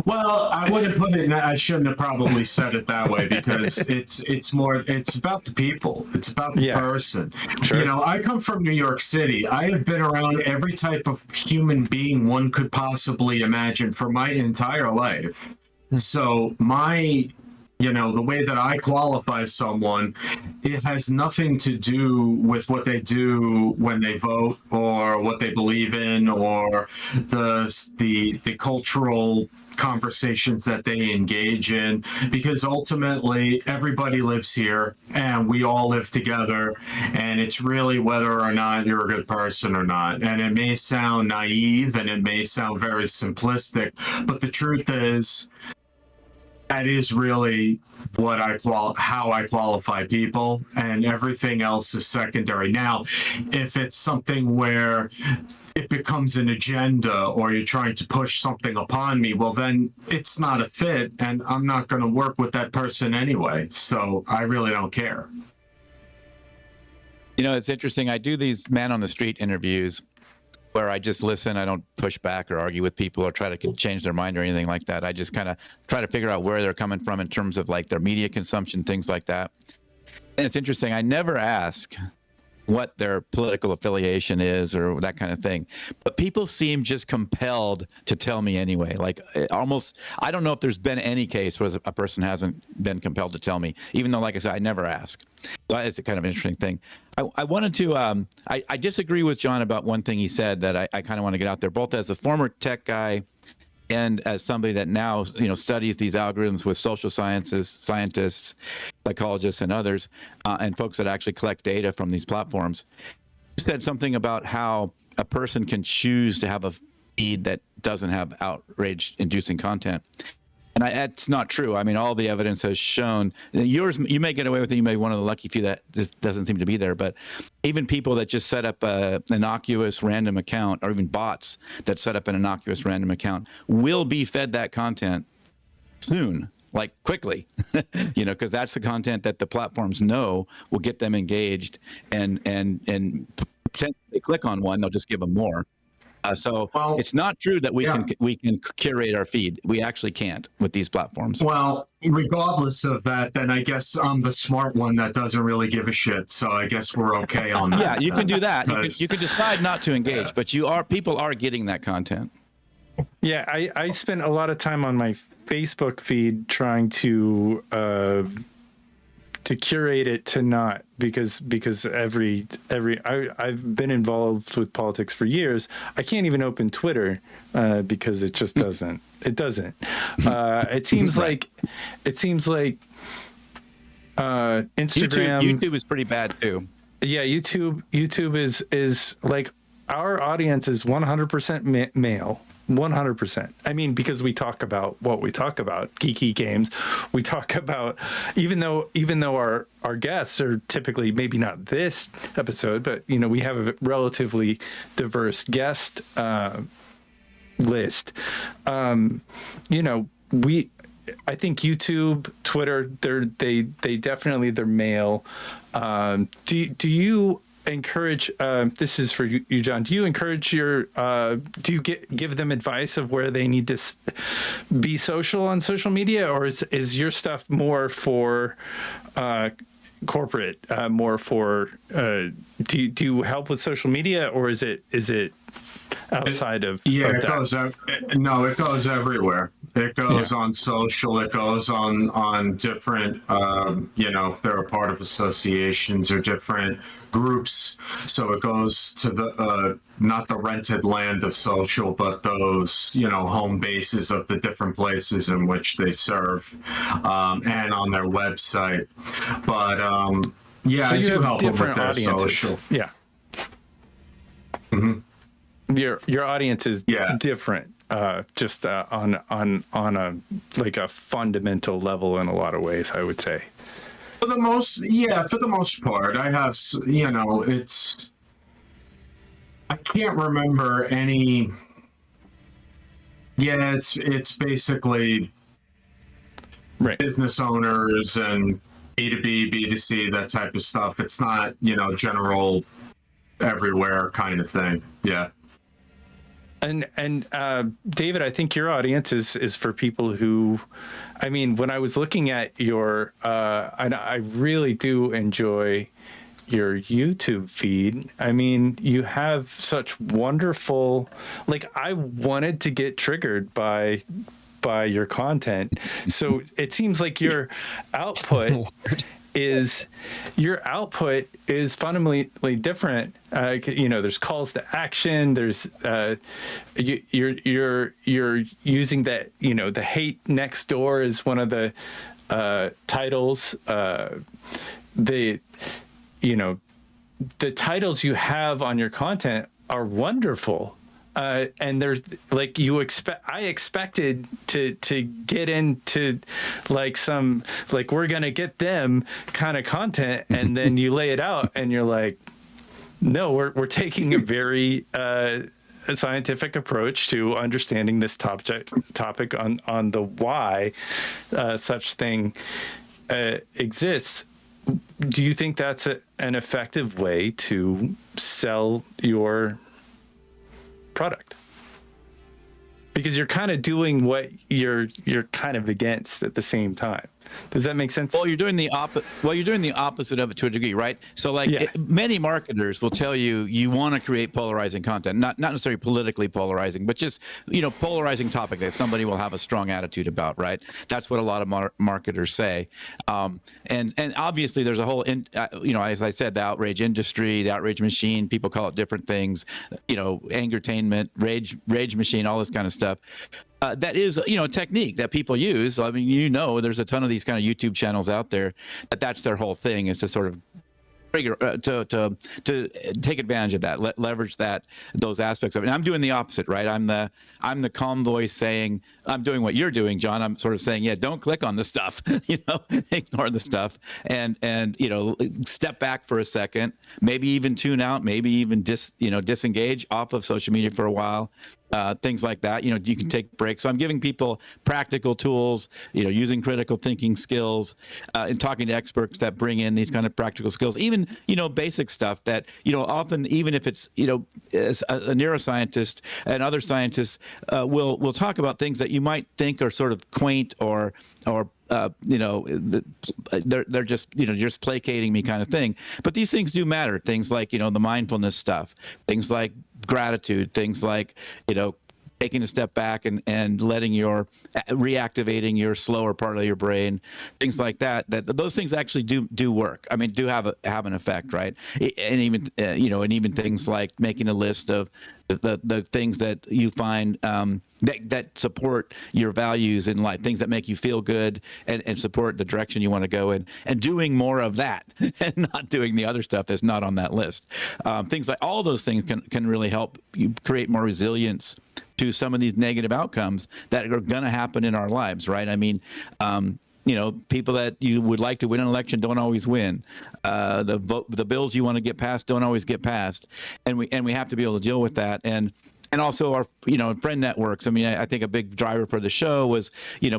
Well, I wouldn't put it. I shouldn't have probably said it that way, because it's more. It's about the people. It's about the person. Sure. I come from New York City. I have been around every type of human being one could possibly imagine for my entire life. So the way that I qualify someone, it has nothing to do with what they do when they vote or what they believe in or the cultural conversations that they engage in, because ultimately everybody lives here and we all live together, and it's really whether or not you're a good person or not. And it may sound naive and it may sound very simplistic, but the truth is, that is really what how I qualify people, and everything else is secondary. Now, if it's something where it becomes an agenda or you're trying to push something upon me, well, then it's not a fit, and I'm not going to work with that person anyway. So I really don't care. It's interesting. I do these man on the street interviews where I just listen. I don't push back or argue with people or try to change their mind or anything like that. I just kind of try to figure out where they're coming from in terms of like their media consumption, things like that. And it's interesting. I never ask what their political affiliation is or that kind of thing, but people seem just compelled to tell me anyway. Like almost, I don't know if there's been any case where a person hasn't been compelled to tell me, even though, like I said, I never ask. So it's a kind of interesting thing. I wanted to, I disagree with John about one thing he said that I kind of want to get out there, both as a former tech guy and as somebody that now, studies these algorithms with social scientists, psychologists, and others, and folks that actually collect data from these platforms. You said something about how a person can choose to have a feed that doesn't have outrage-inducing content. And that's not true. I mean, all the evidence has shown yours. You may get away with it. You may be one of the lucky few that this doesn't seem to be there. But even people that just set up an innocuous random account, or even bots that set up an innocuous random account, will be fed that content soon, like quickly, because that's the content that the platforms know will get them engaged, and potentially they click on one, they'll just give them more. So it's not true that we can curate our feed. We actually can't with these platforms. Well, regardless of that, then I guess I'm the smart one that doesn't really give a shit. So I guess we're okay on that. Yeah, you can do that. You can decide not to engage, but people are getting that content. Yeah, I spent a lot of time on my Facebook feed trying to curate it to not, because I've been involved with politics for years. I can't even open Twitter because it just doesn't. It doesn't. It seems like Instagram. YouTube is pretty bad too. Yeah, YouTube is like, our audience is 100% male. 100%. I mean, because we talk about what we talk about, geeky games. We talk about, even though our guests are typically, maybe not this episode, but we have a relatively diverse guest list. I think YouTube, Twitter, they definitely, they're male. Do you encourage, this is for you, John, do you encourage do you give them advice of where they need to be social on social media, or is your stuff more for corporate, more for do you help with social media, or is it outside of it goes it goes everywhere. It goes on social, it goes on different they're a part of associations or different groups, so it goes to the not the rented land of social, but those home bases of the different places in which they serve, and on their website. But so I you do have help them with different their audiences. social. Your audience is different, just on a like a fundamental level in a lot of ways, I would say. For the most part, I have, I can't remember any. Yeah, it's basically business owners and B2B, B2C, that type of stuff. It's not, general everywhere kind of thing. Yeah. And David, I think your audience is for people who, I mean, when I was looking at your, I really do enjoy your YouTube feed. I mean, you have such wonderful, like, I wanted to get triggered by your content. So it seems like your output is fundamentally different. There's calls to action. There's you're using that. The hate next door is one of the titles. The titles you have on your content are wonderful. And there's like I expected to get into like some, like, we're going to get them kind of content. And then you lay it out and you're like, no, we're taking a very scientific approach to understanding this topic on the why such thing exists. Do you think that's an effective way to sell your product? Because you're kind of doing what you're kind of against at the same time. Does that make sense? Well, you're doing the opposite of it to a degree, right? So, like, many marketers will tell you, you want to create polarizing content, not necessarily politically polarizing, but just polarizing topic that somebody will have a strong attitude about, right? That's what a lot of marketers say, and obviously there's a whole, as I said, the outrage industry, the outrage machine. People call it different things, angertainment, rage machine, all this kind of stuff. That is, a technique that people use. I mean, there's a ton of these kind of YouTube channels out there that's their whole thing, is to sort of trigger, to take advantage of that, leverage those aspects of it. And I'm doing the opposite, right? I'm the calm voice saying, I'm doing what you're doing, John. I'm sort of saying, don't click on the stuff, ignore the stuff, and step back for a second, maybe even tune out, maybe even disengage off of social media for a while. Things like that. You can take breaks. So I'm giving people practical tools, using critical thinking skills, and talking to experts that bring in these kind of practical skills, even, basic stuff that, often, even if it's, as a neuroscientist and other scientists will talk about things that you might think are sort of quaint or they're just placating me kind of thing. But these things do matter. Things like, the mindfulness stuff, things like gratitude, things like, taking a step back and letting reactivating your slower part of your brain, things like that. Those things actually do work. I mean, do have an effect, right? And even even things like making a list of the things that you find that support your values in life, things that make you feel good and support the direction you want to go in, and doing more of that and not doing the other stuff that's not on that list. Things like all those things can really help you create more resilience to some of these negative outcomes that are going to happen in our lives, right? I mean, people that you would like to win an election don't always win. The bills you want to get passed don't always get passed, and we have to be able to deal with that. And also our friend networks. I mean, I think a big driver for the show was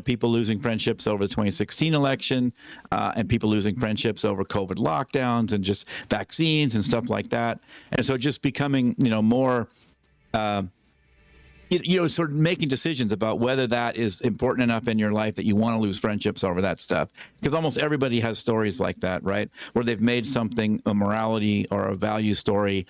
people losing friendships over the 2016 election, and people losing friendships over COVID lockdowns and just vaccines and stuff like that. And so just becoming more. Sort of making decisions about whether that is important enough in your life that you want to lose friendships over that stuff. Because almost everybody has stories like that, right? Where they've made something a morality or a value story,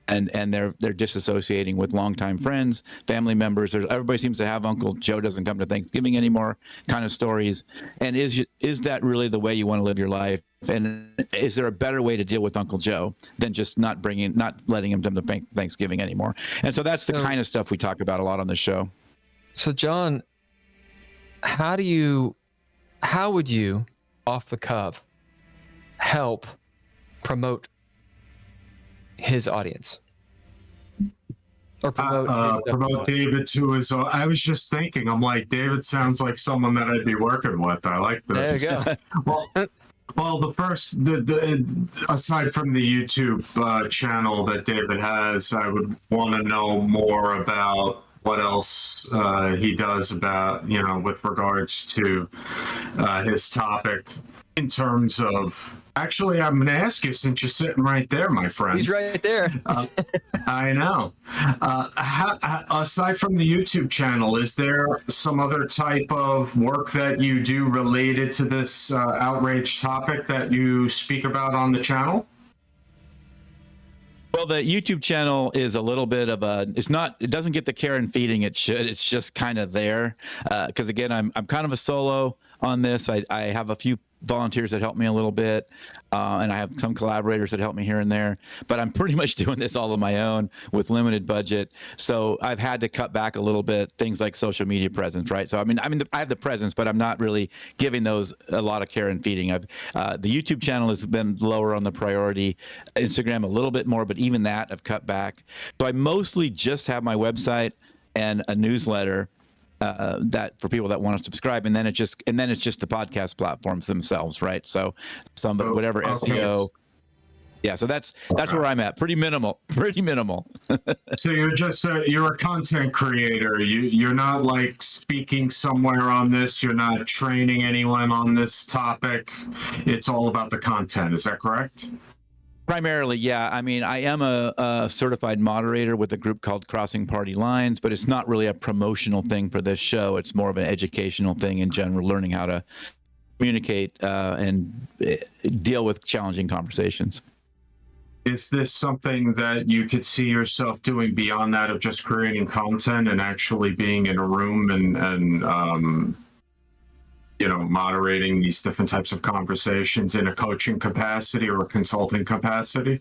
and they're disassociating with longtime friends, family members. Everybody seems to have Uncle Joe doesn't come to Thanksgiving anymore kind of stories. And is that really the way you want to live your life? And is there a better way to deal with Uncle Joe than just not letting him come to Thanksgiving anymore? And so that's the kind of stuff we talk about a lot on the show. So John, how would you, off the cuff, help promote his audience? Or promote David to his. I was just thinking, I'm like, David sounds like someone that I'd be working with. I like this. There you go. Well, aside from the YouTube channel that David has, I would want to know more about what else he does about, with regards to his topic in terms of. Actually, I'm going to ask you, since you're sitting right there, my friend. He's right there. I know. Aside from the YouTube channel, is there some other type of work that you do related to this outrage topic that you speak about on the channel? Well, the YouTube channel is a little bit of it doesn't get the care and feeding it should. It's just kind of there. Because again, I'm kind of a solo on this. I have a few volunteers that help me a little bit, and I have some collaborators that help me here and there, but I'm pretty much doing this all on my own with limited budget. So I've had to cut back a little bit, things like social media presence, right? So I mean I have the presence, but I'm not really giving those a lot of care and feeding. The YouTube channel has been lower on the priority, Instagram a little bit more, but even that I've cut back. So I mostly just have my website and a newsletter that for people that want to subscribe, and then it's just the podcast platforms themselves, right? So whatever SEO. Yeah, so that's where I'm at. Pretty minimal. So you're a content creator. You're not like speaking somewhere on this. You're not training anyone on this topic. It's all about the content. Is that correct? Primarily, yeah. I mean, I am a certified moderator with a group called Crossing Party Lines, but it's not really a promotional thing for this show. It's more of an educational thing in general, learning how to communicate and deal with challenging conversations. Is this something that you could see yourself doing beyond that of just creating content and actually being in a room and moderating these different types of conversations in a coaching capacity or a consulting capacity?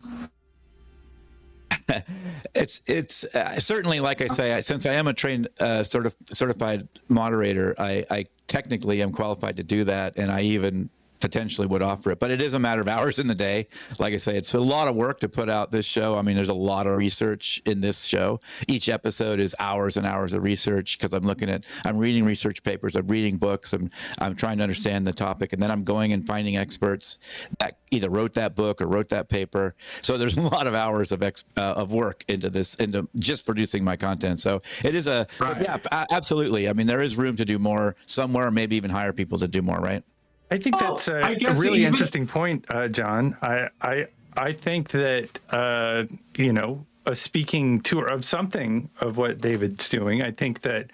It's certainly, like I say, since I am a trained certified moderator, I technically am qualified to do that, and I even potentially would offer it, but it is a matter of hours in the day. Like I say, it's a lot of work to put out this show. I mean, there's a lot of research in this show. Each episode is hours and hours of research because I'm reading research papers, I'm reading books, I'm trying to understand the topic, and then I'm going and finding experts that either wrote that book or wrote that paper. So there's a lot of hours of work into just producing my content. So it is yeah, absolutely. I mean, there is room to do more somewhere, maybe even hire people to do more, right? I think that's a really interesting point, John. I think that a speaking tour of something of what David's doing. I think that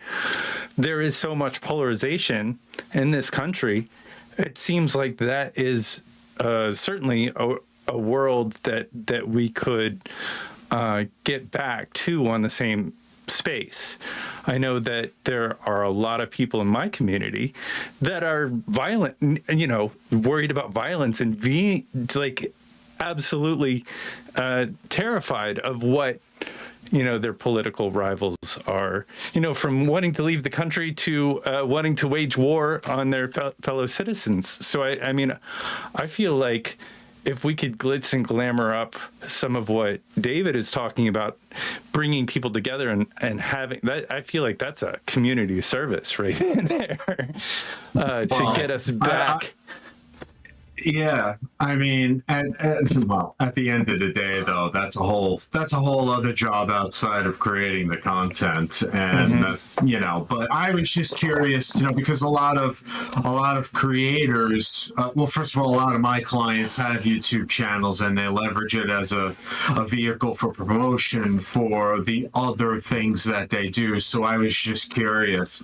there is so much polarization in this country. It seems like that is certainly a world that we could get back to on the same space. I know that there are a lot of people in my community that are violent, worried about violence and being like absolutely terrified of what their political rivals are, from wanting to leave the country to wanting to wage war on their fellow citizens. So I feel like if we could glitz and glamour up some of what David is talking about, bringing people together and having that, I feel like that's a community service right there to get us back. Yeah, I mean, at the end of the day, though, that's a whole other job outside of creating the content, and that's, But I was just curious, because a lot of creators, well, first of all, a lot of my clients have YouTube channels, and they leverage it as a vehicle for promotion for the other things that they do. So I was just curious,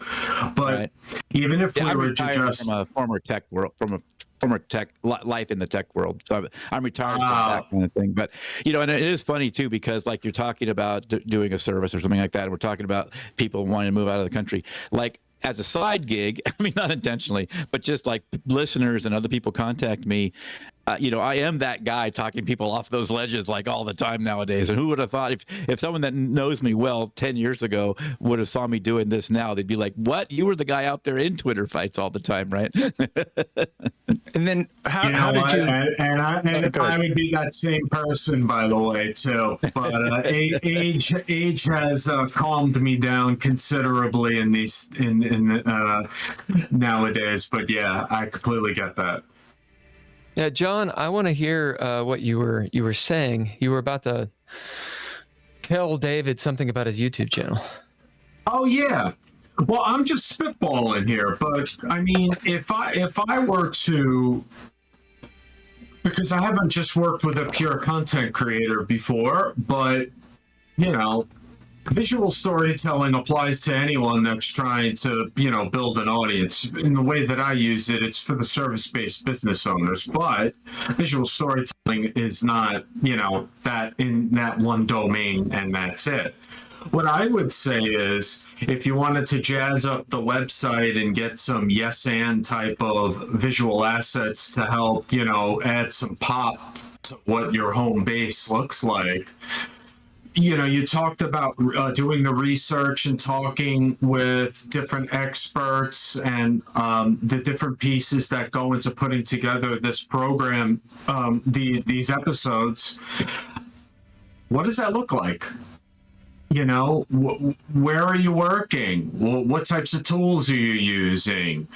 but even if we were to just from a former tech world, former tech life in the tech world. So I'm retired from that kind of thing. But, and it is funny too, because like you're talking about doing a service or something like that. And we're talking about people wanting to move out of the country. Like as a side gig, I mean, not intentionally, but just like listeners and other people contact me. I am that guy talking people off those ledges like all the time nowadays. And who would have thought if someone that knows me well 10 years ago would have saw me doing this now, they'd be like, what? You were the guy out there in Twitter fights all the time, right? And then how did you? And I would be that same person, by the way, too. But age has calmed me down considerably in nowadays. But yeah, I completely get that. Yeah, John, I want to hear what you were saying. You were about to tell David something about his YouTube channel. Oh yeah. Well, I'm just spitballing here, but I mean, if I were to, because I haven't just worked with a pure content creator before, but visual storytelling applies to anyone that's trying to, build an audience. In the way that I use it, it's for the service-based business owners, but visual storytelling is not, that in that one domain and that's it. What I would say is, if you wanted to jazz up the website and get some yes and type of visual assets to help, add some pop to what your home base looks like, you talked about doing the research and talking with different experts and the different pieces that go into putting together this program, these episodes. What does that look like? Where are you working? What types of tools are you using?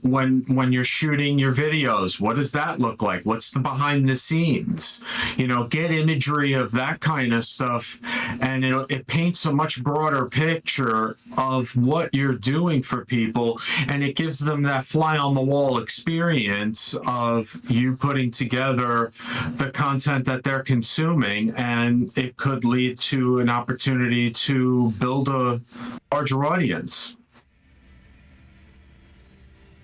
When you're shooting your videos, what does that look like? What's the behind the scenes? Get imagery of that kind of stuff, and it paints a much broader picture of what you're doing for people, and it gives them that fly on the wall experience of you putting together the content that they're consuming, and it could lead to an opportunity to build a larger audience.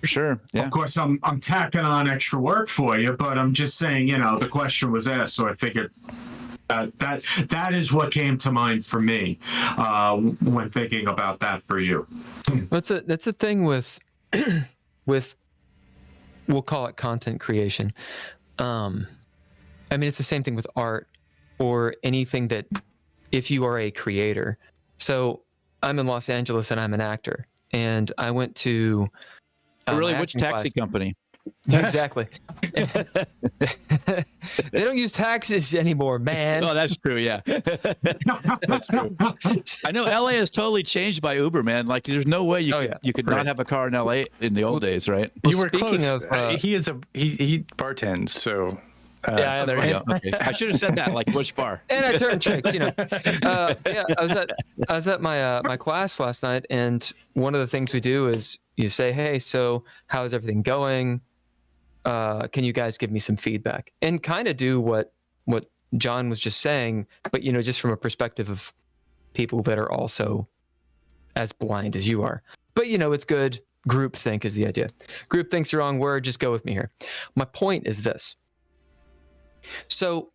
Sure. Yeah. Of course, I'm tacking on extra work for you, but I'm just saying, the question was asked, so I figured that is what came to mind for me when thinking about that for you. That's a thing with we'll call it content creation. It's the same thing with art or anything that. If you are a creator. So I'm in Los Angeles and I'm an actor. And I went to... really, which taxi company? Yeah, exactly. They don't use taxis anymore, man. Oh, that's true, yeah. That's true. I know LA has totally changed by Uber, man. Like, there's no way you could not have a car in LA in the old days, right? Well, you were speaking close. Of... he bartends, so... yeah, there you go. Okay. I should have said that, like which bar. And I turned trick, I was at my class last night, and one of the things we do is you say, "Hey, so how's everything going? Can you guys give me some feedback?" And kind of do what John was just saying, but just from a perspective of people that are also as blind as you are. But it's good. Groupthink is the idea. Groupthink's the wrong word. Just go with me here. My point is this. So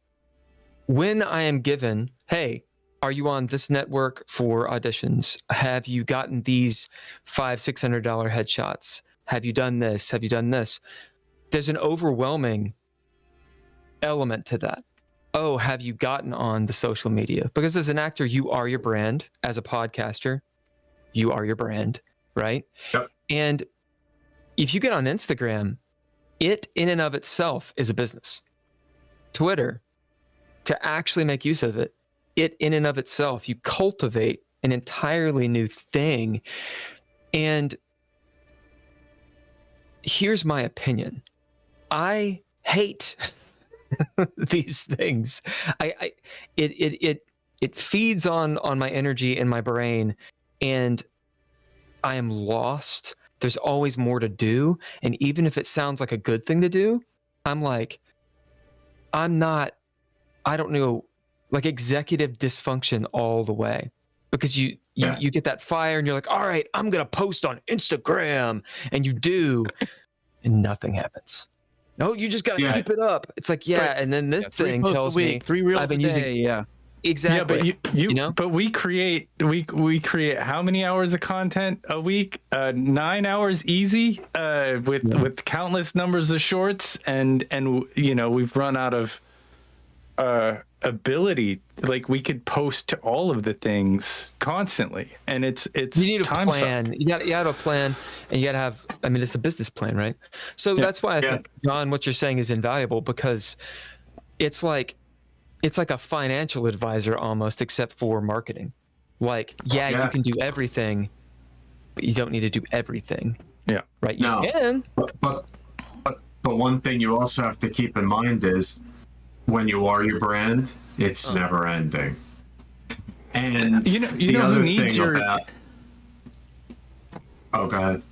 when I am given, hey, Are you on this network for auditions? Have you gotten these $500-$600 headshots? Have you done this? Have you done this? There's an overwhelming element to that. Oh, have you gotten on the social media? Because as an actor, you are your brand. As a podcaster, you are your brand, right? Yep. And if you get on Instagram, it in and of itself is a business. Twitter, to actually make use of it, it in and of itself, you cultivate an entirely new thing. And here's my opinion. I hate these things. It feeds on my energy and my brain, and I am lost. There's always more to do. And even if it sounds like a good thing to do, I'm like, I don't know, like executive dysfunction all the way, because you get that fire and you're like, all right, I'm going to post on Instagram, and you do, and nothing happens. No, you just got to keep it up. It's like, and then this thing tells me 3 reels a day. Exactly. Yeah, but you know, but we create how many hours of content a week? 9 hours easy, with countless numbers of shorts, and you know, we've run out of ability. Like, we could post to all of the things constantly, and it's you need a time plan. suck. You got to have a plan, and you got to have. I mean, it's a business plan, right? So that's why I think, John, what you're saying is invaluable, because it's like a financial advisor almost, except for marketing. Like, you can do everything, but you don't need to do everything. Yeah. Right. You can. But one thing you also have to keep in mind is, when you are your brand, it's never ending. And you know who needs your... Oh, go ahead.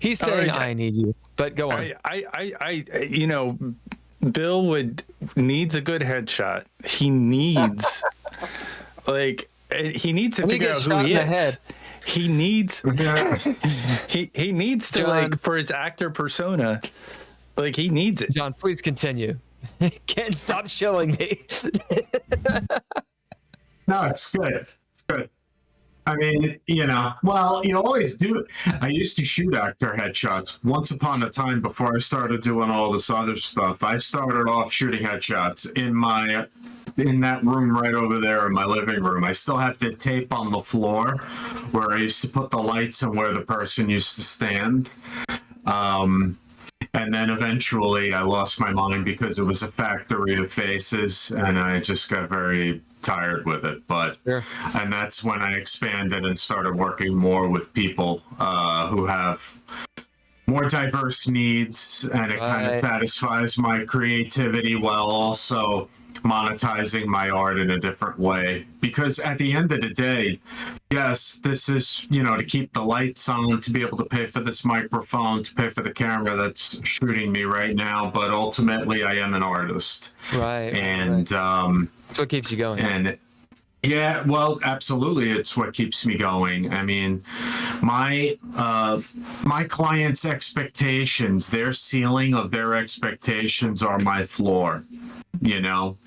He's saying, I need you, but go on. I you know, Bill needs a good headshot. He needs he needs to figure out who he is. He needs he needs to, John, for his actor persona, he needs it. John, please continue. Can't stop shilling me. No, it's good. It's good. I mean, you know, well, you always do it. I used to shoot actor headshots once upon a time before I started doing all this other stuff. I started off shooting headshots in that room right over there in my living room. I still have the tape on the floor where I used to put the lights and where the person used to stand. And then eventually I lost my mind because it was a factory of faces, and I just got very tired with it. And that's when I expanded and started working more with people who have more diverse needs, and it kind of satisfies my creativity while also monetizing my art in a different way. Because at the end of the day, yes, this is, you know, to keep the lights on, to be able to pay for this microphone, to pay for the camera that's shooting me right now, but ultimately I am an artist. Right. And that's what keeps you going. And yeah, well, absolutely, it's what keeps me going. I mean, my clients' expectations, their ceiling of their expectations are my floor, you know,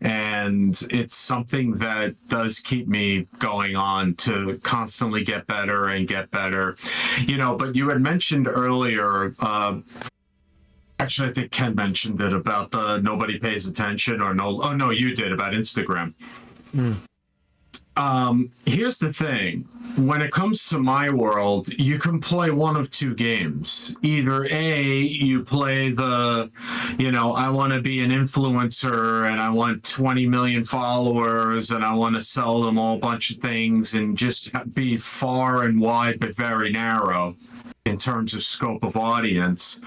and it's something that does keep me going on to constantly get better and get better, you know. But you had mentioned earlier, actually, I think Ken mentioned it about the nobody pays attention, or no, oh no, you did, about Instagram. Here's the thing. When it comes to my world, you can play one of two games. Either A, you play the, you know, I want to be an influencer and I want 20 million followers and I want to sell them all a bunch of things and just be far and wide but very narrow in terms of scope of audience.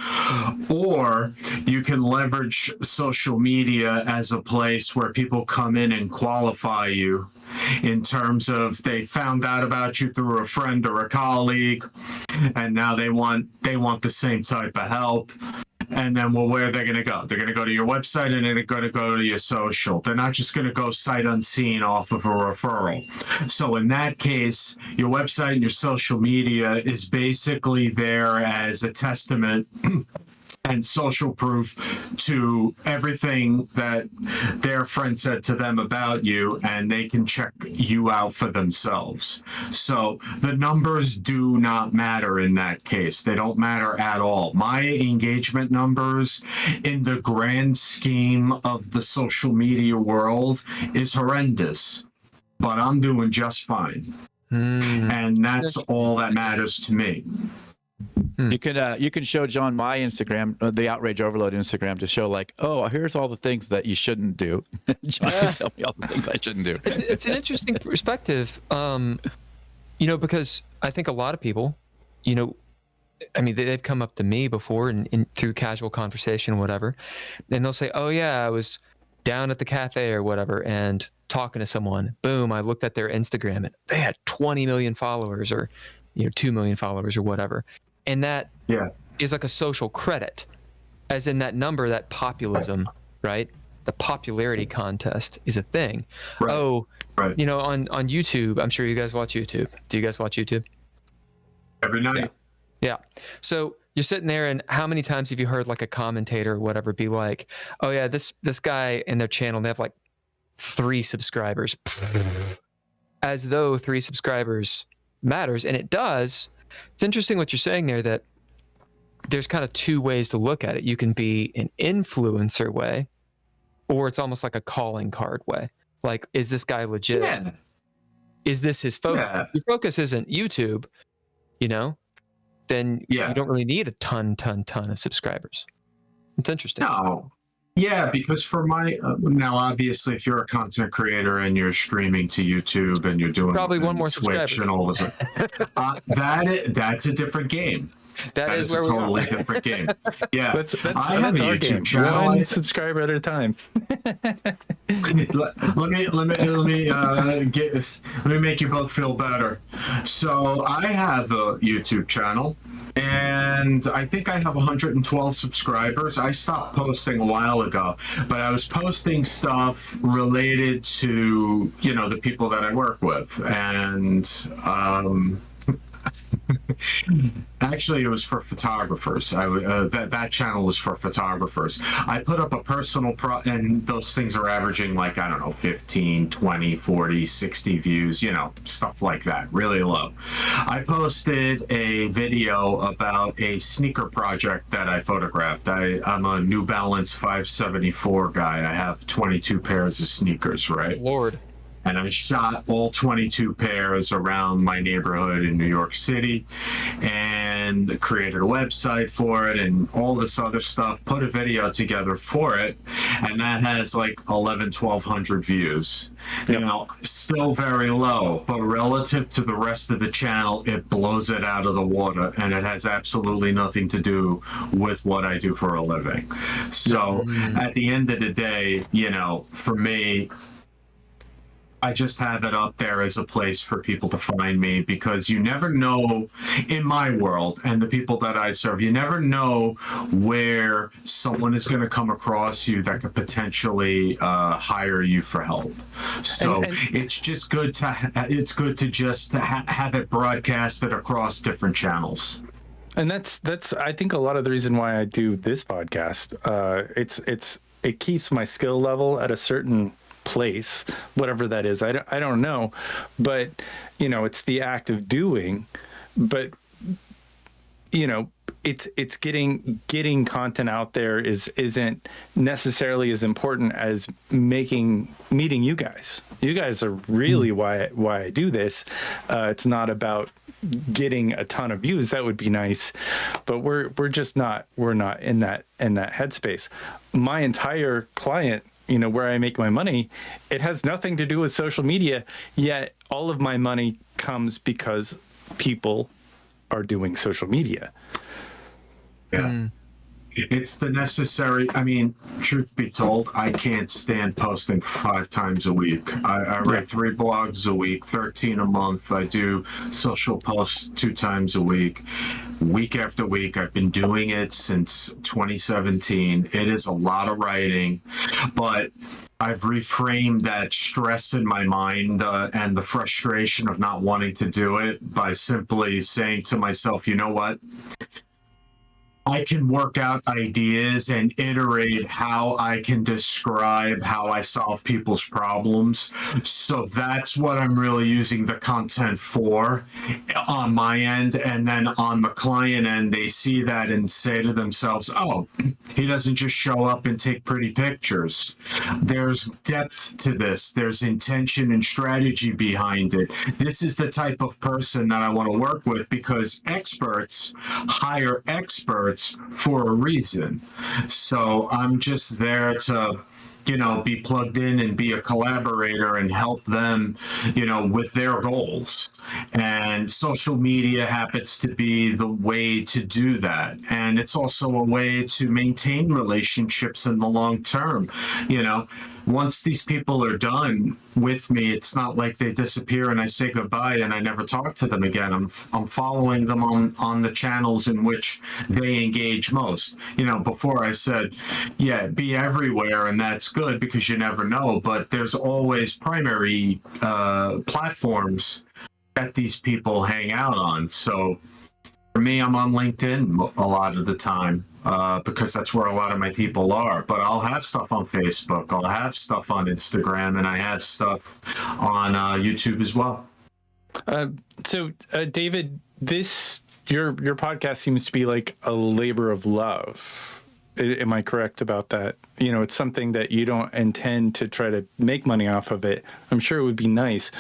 Or you can leverage social media as a place where people come in and qualify you, in terms of they found out about you through a friend or a colleague, and now they want the same type of help. And then, well, where are they going to go? They're going to go to your website, and they're going to go to your social. They're not just going to go sight unseen off of a referral. So in that case, your website and your social media is basically there as a testament and social proof to everything that their friend said to them about you, and they can check you out for themselves. So the numbers do not matter in that case. They don't matter at all. My engagement numbers in the grand scheme of the social media world is horrendous, but I'm doing just fine. And that's all that matters to me. You can show John my Instagram, the Outrage Overload Instagram, to show like, oh, here's all the things that you shouldn't do. John can tell me all the things I shouldn't do. It's an interesting perspective, because I think a lot of people, I mean, they've come up to me before and through casual conversation, whatever, and they'll say, oh yeah, I was down at the cafe or whatever and talking to someone. Boom, I looked at their Instagram and they had 20 million followers or 2 million followers or whatever. And that is like a social credit, as in that number, that populism, right? The popularity contest is a thing. Right. On YouTube, I'm sure you guys watch YouTube. Do you guys watch YouTube? Every night. Yeah. So you're sitting there, and how many times have you heard like a commentator or whatever be like, oh yeah, this guy and their channel, they have like 3 subscribers, as though 3 subscribers matters. And it does. It's interesting what you're saying there, that there's kind of 2 ways to look at it. You can be an influencer way, or it's almost like a calling card way. Like, is this guy legit? Yeah. Is this his focus? Yeah. If your focus isn't YouTube, then you don't really need a ton of subscribers. It's interesting. No. Yeah, because for my now, obviously, if you're a content creator and you're streaming to YouTube and you're doing probably one more Twitch subscriber. and all this, that's a different game. That is a where totally different game. Yeah, that's I have a YouTube channel. One subscriber at a time. let me make you both feel better. So I have a YouTube channel, and I think I have 112 subscribers. I stopped posting a while ago, but I was posting stuff related to the people that I work with, and actually, it was for photographers. That channel was for photographers. I put up a personal and those things are averaging like, I don't know, 15, 20, 40, 60 views, stuff like that, really low. I posted a video about a sneaker project that I photographed. I'm a New Balance 574 guy. I have 22 pairs of sneakers, right? Lord. And I shot all 22 pairs around my neighborhood in New York City, and created a website for it and all this other stuff, put a video together for it, and that has like 1,100 views. Still very low, but relative to the rest of the channel, it blows it out of the water, and it has absolutely nothing to do with what I do for a living. So at the end of the day, for me, I just have it up there as a place for people to find me, because you never know, in my world and the people that I serve, you never know where someone is going to come across you that could potentially hire you for help. So it's just good to have it broadcasted across different channels. And that's I think a lot of the reason why I do this podcast. It keeps my skill level at a certain place, whatever that is. I don't know, but it's the act of doing. But it's getting content out there isn't necessarily as important as meeting you guys. You guys are really why I do this. It's not about getting a ton of views. That would be nice, but we're not in that headspace. My entire client, where I make my money, it has nothing to do with social media, yet all of my money comes because people are doing social media. Yeah. It's the necessary, truth be told, I can't stand posting 5 times a week. I write 3 blogs a week, 13 a month. I do social posts 2 times a week after week. I've been doing it since 2017. It is a lot of writing, but I've reframed that stress in my mind and the frustration of not wanting to do it by simply saying to myself, you know what? I can work out ideas and iterate how I can describe how I solve people's problems. So that's what I'm really using the content for on my end. And then on the client end, they see that and say to themselves, oh, he doesn't just show up and take pretty pictures. There's depth to this. There's intention and strategy behind it. This is the type of person that I want to work with, because experts hire experts for a reason. So I'm just there to, be plugged in and be a collaborator and help them, with their goals. And social media happens to be the way to do that. And it's also a way to maintain relationships in the long term. Once these people are done with me, it's not like they disappear and I say goodbye and I never talk to them again. I'm following them on the channels in which they engage most. Before I said, yeah, be everywhere, and that's good because you never know. But there's always primary platforms that these people hang out on. So for me, I'm on LinkedIn a lot of the time. Because that's where a lot of my people are. But I'll have stuff on Facebook, I'll have stuff on Instagram, and I have stuff on YouTube as well. So, David, your podcast seems to be like a labor of love. Am I correct about that? It's something that you don't intend to try to make money off of it. I'm sure it would be nice,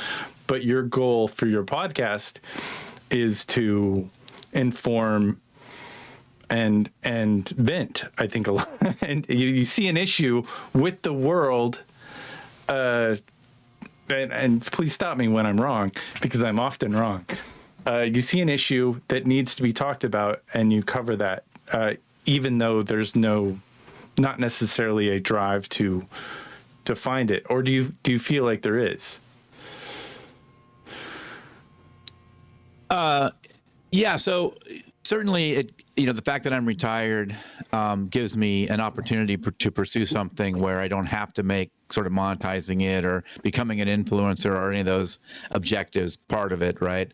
but your goal for your podcast is to inform and vent, I think, a lot. And you see an issue with the world, and please stop me when I'm wrong, because I'm often wrong. You see an issue that needs to be talked about, and you cover that, even though there's not necessarily a drive to find it. Or do you feel like there is? Yeah. So certainly, the fact that I'm retired gives me an opportunity to pursue something where I don't have to make sort of monetizing it or becoming an influencer or any of those objectives part of it, right?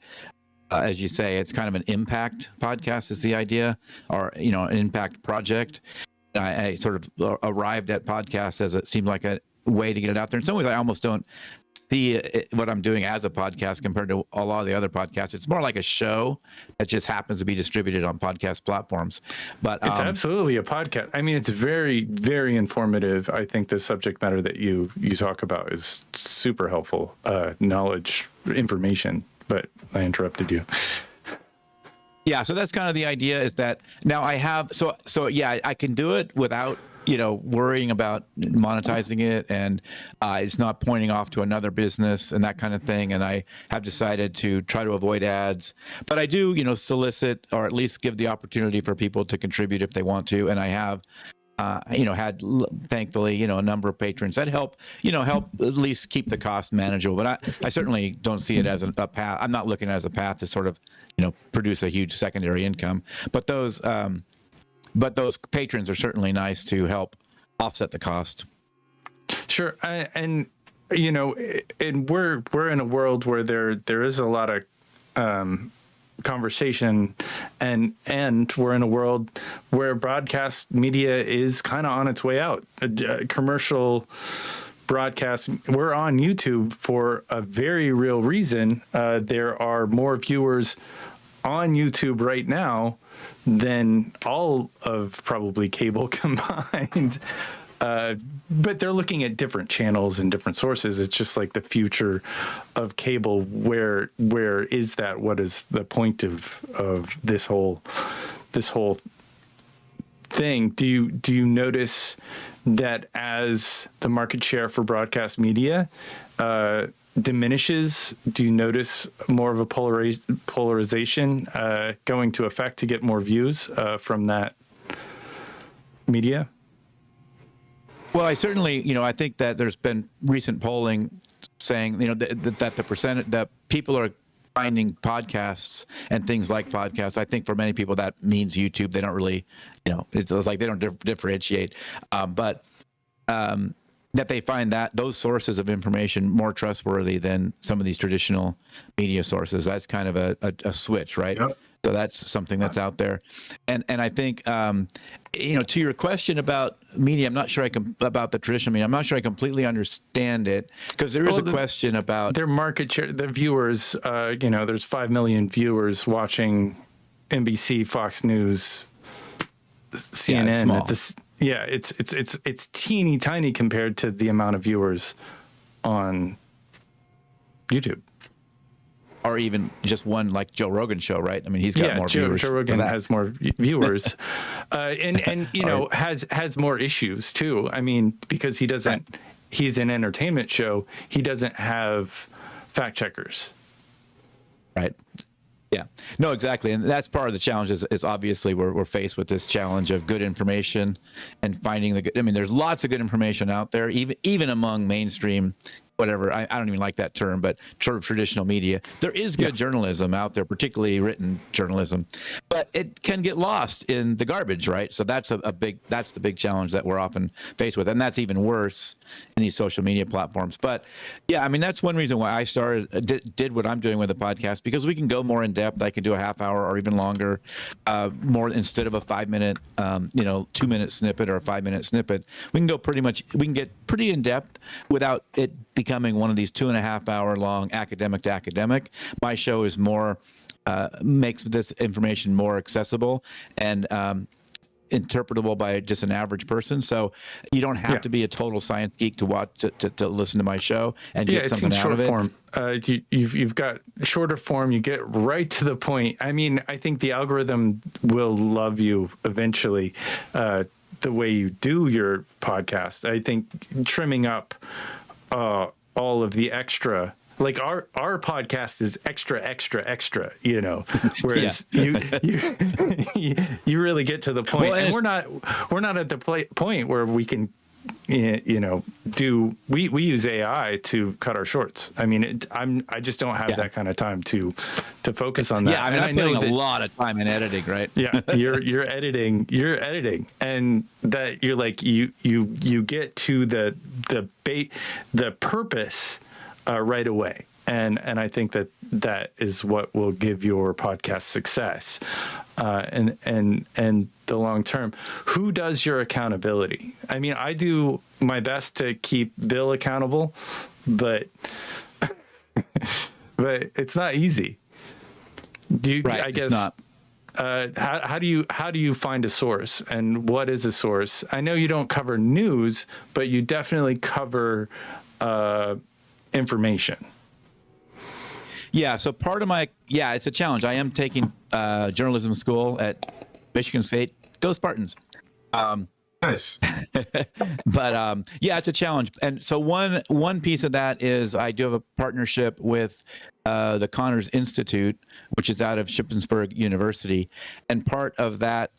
As you say, it's kind of an impact podcast is the idea, or, an impact project. I sort of arrived at podcasts as it seemed like a way to get it out there. In some ways, I almost don't see what I'm doing as a podcast compared to a lot of the other podcasts. It's more like a show that just happens to be distributed on podcast platforms. But it's absolutely a podcast. I mean, it's very, very informative. I think the subject matter that you talk about is super helpful, knowledge, information. But I interrupted you. Yeah, so that's kind of the idea, is that now I have so yeah, I can do it without worrying about monetizing it, and it's not pointing off to another business and that kind of thing. And I have decided to try to avoid ads, but I do, solicit, or at least give the opportunity for people to contribute if they want to. And I have, had thankfully, a number of patrons that help at least keep the cost manageable. But I certainly don't see it as a path. I'm not looking at it as a path to sort of, produce a huge secondary income. But those patrons are certainly nice to help offset the cost. Sure. And we're in a world where there is a lot of conversation, and we're in a world where broadcast media is kind of on its way out. Commercial broadcast, we're on YouTube for a very real reason. There are more viewers on YouTube right now than all of probably cable combined. But they're looking at different channels and different sources. It's just like the future of cable. Where is that? What is the point of this whole thing? Do you notice that as the market share for broadcast media diminishes? Do you notice more of a polarization going to effect to get more views from that media? Well, I certainly, I think that there's been recent polling saying, that the percentage that people are finding podcasts and things like podcasts. I think for many people that means YouTube. They don't really, it's like they don't differentiate. But that they find that those sources of information more trustworthy than some of these traditional media sources. That's kind of a switch, right? Yep. So that's something that's out there. And I think, to your question about media, I'm not sure about the traditional media, I'm not sure I completely understand it, because there is a question about their market share, the viewers. There's 5 million viewers watching NBC, Fox News, CNN. It's teeny tiny compared to the amount of viewers on YouTube. Or even just one like Joe Rogan show, right? I mean, he's got more viewers. Joe Rogan has more viewers, and has more issues too. I mean, because he doesn't, right. He's an entertainment show. He doesn't have fact checkers. Right. Yeah. No, exactly. And that's part of the challenge is obviously we're faced with this challenge of good information and finding the good. I mean, there's lots of good information out there, even among mainstream, whatever. I don't even like that term, but traditional media. There is good journalism out there, particularly written journalism, but it can get lost in the garbage, right? So that's the big challenge that we're often faced with. And that's even worse in these social media platforms. But yeah, I mean, that's one reason why I did what I'm doing with the podcast, because we can go more in depth. I can do a half hour or even longer, more instead of a 5-minute, 2-minute snippet or a 5-minute snippet. We can get pretty in depth without it becoming one of these 2.5 hour long academic to academic. My show is more, makes this information more accessible and interpretable by just an average person. So you don't have to be a total science geek to watch to listen to my show and get something out of it. Form. You've got shorter form. You get right to the point. I mean, I think the algorithm will love you eventually. The way you do your podcast, I think trimming up all of the extra, like our podcast is extra, whereas you really get to the point. Well, and we're not at the point where we can, we use AI to cut our shorts. I mean, I just don't have that kind of time to focus on that. Yeah, I mean, I'm putting a lot of time in editing, right? Yeah, you're editing, and that you're like you get to the purpose right away. And I think that is what will give your podcast success, and the long term. Who does your accountability? I mean, I do my best to keep Bill accountable, but it's not easy. I guess not. How do you find a source, and what is a source? I know you don't cover news, but you definitely cover information. Yeah, so part of it's a challenge. I am taking journalism school at Michigan State. Go Spartans. Nice. But it's a challenge. And so one piece of that is I do have a partnership with the Connors Institute, which is out of Shippensburg University. And part of that,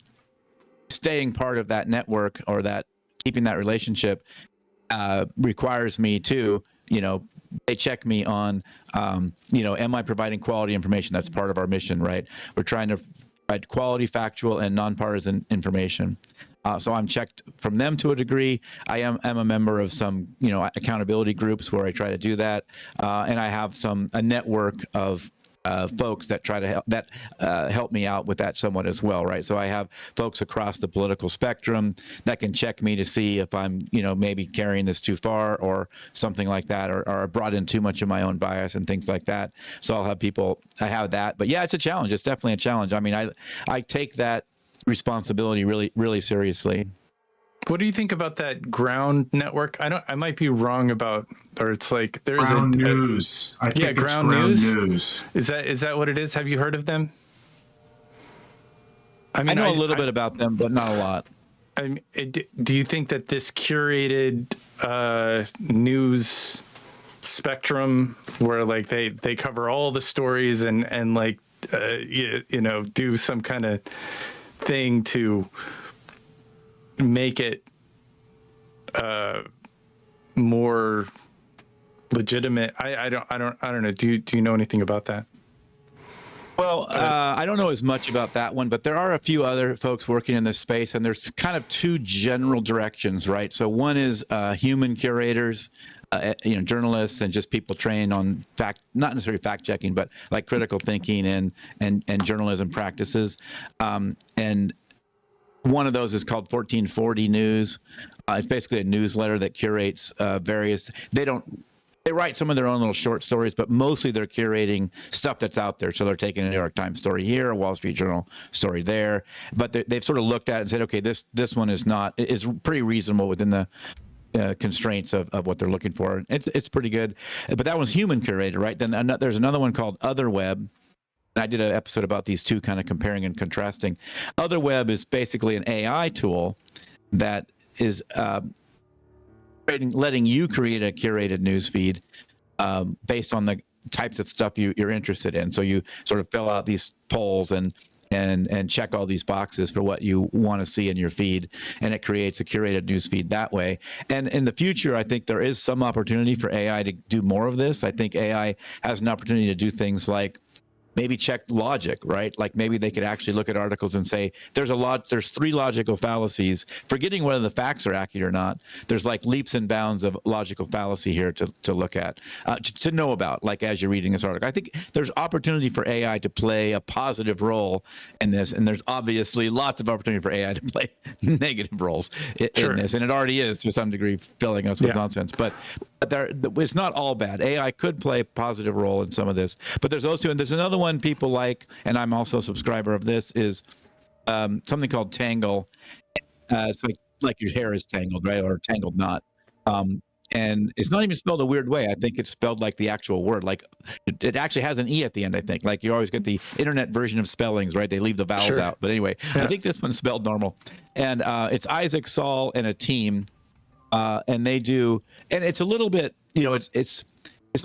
staying part of that network or that keeping that relationship requires me to, they check me on, am I providing quality information? That's part of our mission, right? We're trying to provide quality, factual, and nonpartisan information. So I'm checked from them to a degree. I'm a member of some, accountability groups where I try to do that. And I have a network of folks that try to help me out with that somewhat as well, right? So I have folks across the political spectrum that can check me to see if I'm, maybe carrying this too far or something like that, or brought in too much of my own bias and things like that. So I have that. But yeah, it's a challenge. It's definitely a challenge. I mean, I take that responsibility really, really seriously. What do you think about that Ground network? I might be wrong about, or it's like there's Ground News. I think it's Ground News. Is that what it is? Have you heard of them? I mean, I know a little bit about them, but not a lot. Do you think that this curated news spectrum, where like they cover all the stories and like do some kind of thing to make it more legitimate? I don't know. Do you know anything about that? Well, I don't know as much about that one, but there are a few other folks working in this space, and there's kind of two general directions, right? So one is human curators, journalists and just people trained on not necessarily fact checking, but like critical thinking and journalism practices. And one of those is called 1440 News. It's basically a newsletter that curates various. They write some of their own little short stories, but mostly they're curating stuff that's out there. So they're taking a New York Times story here, a Wall Street Journal story there, but they've sort of looked at it and said, okay, this one is pretty reasonable within the constraints of what they're looking for. It's pretty good, but that one's human curated, right? Then there's another one called Other Web. I did an episode about these two, kind of comparing and contrasting. Other Web is basically an AI tool that is letting you create a curated news feed based on the types of stuff you're interested in. So you sort of fill out these polls and check all these boxes for what you want to see in your feed, and it creates a curated news feed that way. And in the future, I think there is some opportunity for AI to do more of this. I think AI has an opportunity to do things like maybe check logic, right? Like maybe they could actually look at articles and say, there's 3 logical fallacies, forgetting whether the facts are accurate or not. There's like leaps and bounds of logical fallacy here to look at, to know about, like as you're reading this article. I think there's opportunity for AI to play a positive role in this, and there's obviously lots of opportunity for AI to play negative roles in this, and it already is to some degree filling us with nonsense. But it's not all bad. AI could play a positive role in some of this, but there's those two, and there's another one people like, and I'm also a subscriber of this, is something called Tangle. It's like your hair is tangled, right, or tangled knot. And it's not even spelled a weird way. I think it's spelled like the actual word. Like it actually has an E at the end, I think. Like you always get the internet version of spellings, right? They leave the vowels out. But anyway, I think this one's spelled normal. And it's Isaac Saul and a team. And they do, and it's a little bit, it's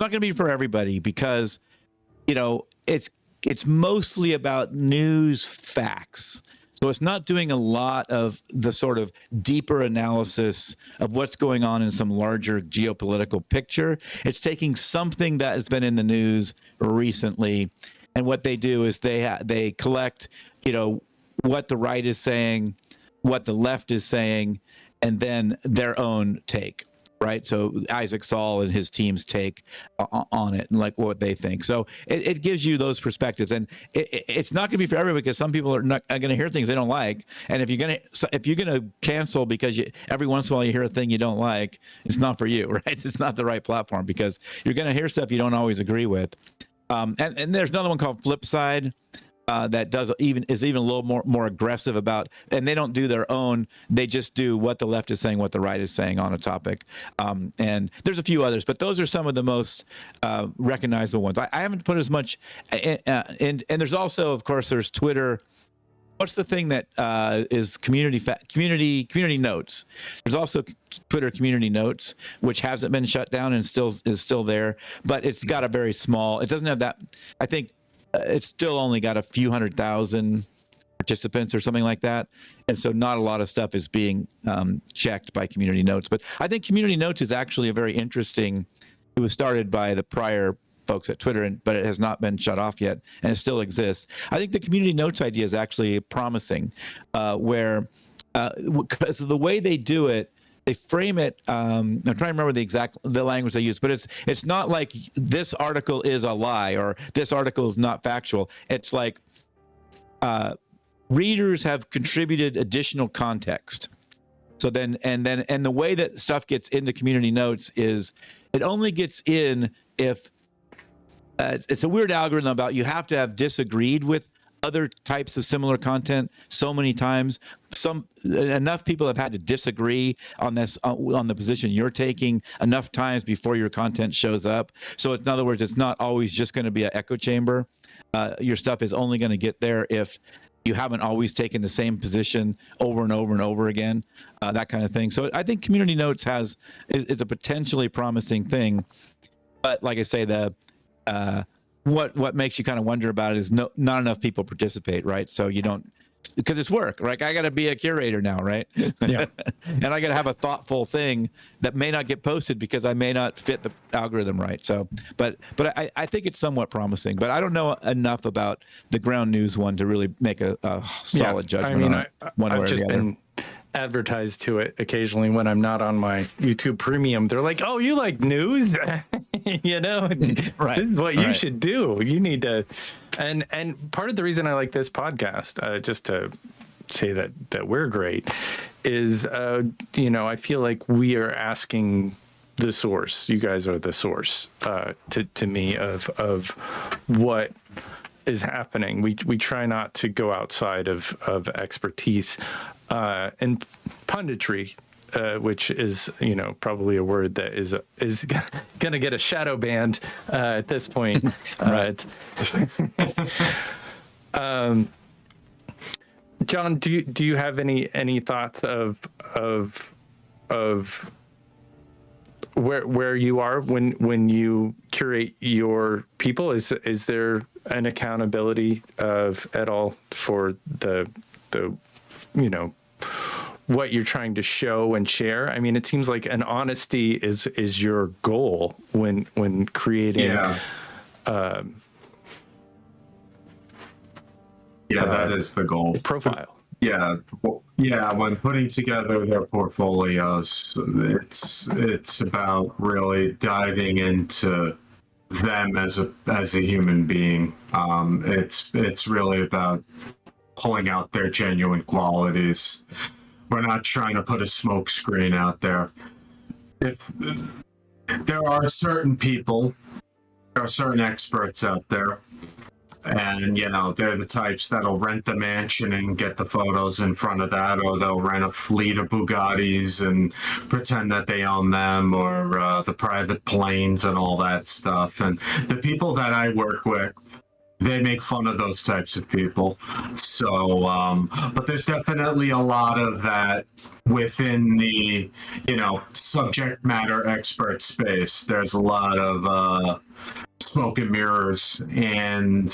not going to be for everybody because, it's mostly about news facts. So it's not doing a lot of the sort of deeper analysis of what's going on in some larger geopolitical picture. It's taking something that has been in the news recently, and what they do is they collect, what the right is saying, what the left is saying, and then their own take, right? So Isaac Saul and his team's take on it and like what they think. So it gives you those perspectives, and it's not going to be for everybody because some people are not going to hear things they don't like. And if you're going to cancel because every once in a while you hear a thing you don't like, it's not for you, right? It's not the right platform because you're going to hear stuff you don't always agree with. And there's another one called Flipside. That is even a little more aggressive about, and they don't do their own. They just do what the left is saying, what the right is saying on a topic. And there's a few others, but those are some of the most recognizable ones. I haven't put as much, and there's also, of course, there's Twitter. What's the thing that is community notes? There's also Twitter community notes, which hasn't been shut down and is still there, but it's got a very small. It doesn't have that. I think. It's still only got a few 100,000 participants or something like that. And so not a lot of stuff is being checked by Community Notes. But I think Community Notes is actually a very interesting, it was started by the prior folks at Twitter, but it has not been shut off yet, and it still exists. I think the Community Notes idea is actually promising, where because of the way they do it, they frame it. I'm trying to remember the language they use, but it's not like this article is a lie or this article is not factual. It's like readers have contributed additional context. So then the way that stuff gets into Community Notes is it only gets in if it's a weird algorithm about you have to have disagreed with other types of similar content so many times. Enough people have had to disagree on this, on the position you're taking enough times before your content shows up. So in other words, it's not always just going to be an echo chamber. Your stuff is only going to get there if you haven't always taken the same position over and over and over again, that kind of thing. So I think Community Notes is a potentially promising thing. But like I say, what makes you kind of wonder about it is not enough people participate, right? So you don't, because it's work, right? I got to be a curator now, right? Yeah. And I got to have a thoughtful thing that may not get posted because I may not fit the algorithm right. So, but I think it's somewhat promising, but I don't know enough about the ground news one to really make a solid judgment on it one way or the other. advertised to it occasionally when I'm not on my YouTube Premium. They're like, "Oh, you like news? You know, Right. This is what you Right. should do. You need to." And part of the reason I like this podcast, just to say that we're great, is I feel like we are asking the source. You guys are the source to me of what is happening. We try not to go outside of expertise and punditry, which is probably a word that is going to get a shadow banned at this point. Right. John, do you have any thoughts of where you are when you curate your people? Is there an accountability at all for the what you're trying to show and share? I mean, it seems like an honesty is your goal when creating. Yeah. That is the goal. Profile. Yeah, when putting together their portfolios, it's about really diving into them as a human being. It's really about pulling out their genuine qualities. We're not trying to put a smoke screen out there. There are certain people, there are certain experts out there, and they're the types that'll rent the mansion and get the photos in front of that, or they'll rent a fleet of Bugattis and pretend that they own them, or the private planes and all that stuff. And the people that I work with, they make fun of those types of people. So, but there's definitely a lot of that within the, subject matter expert space. There's a lot of smoke and mirrors, and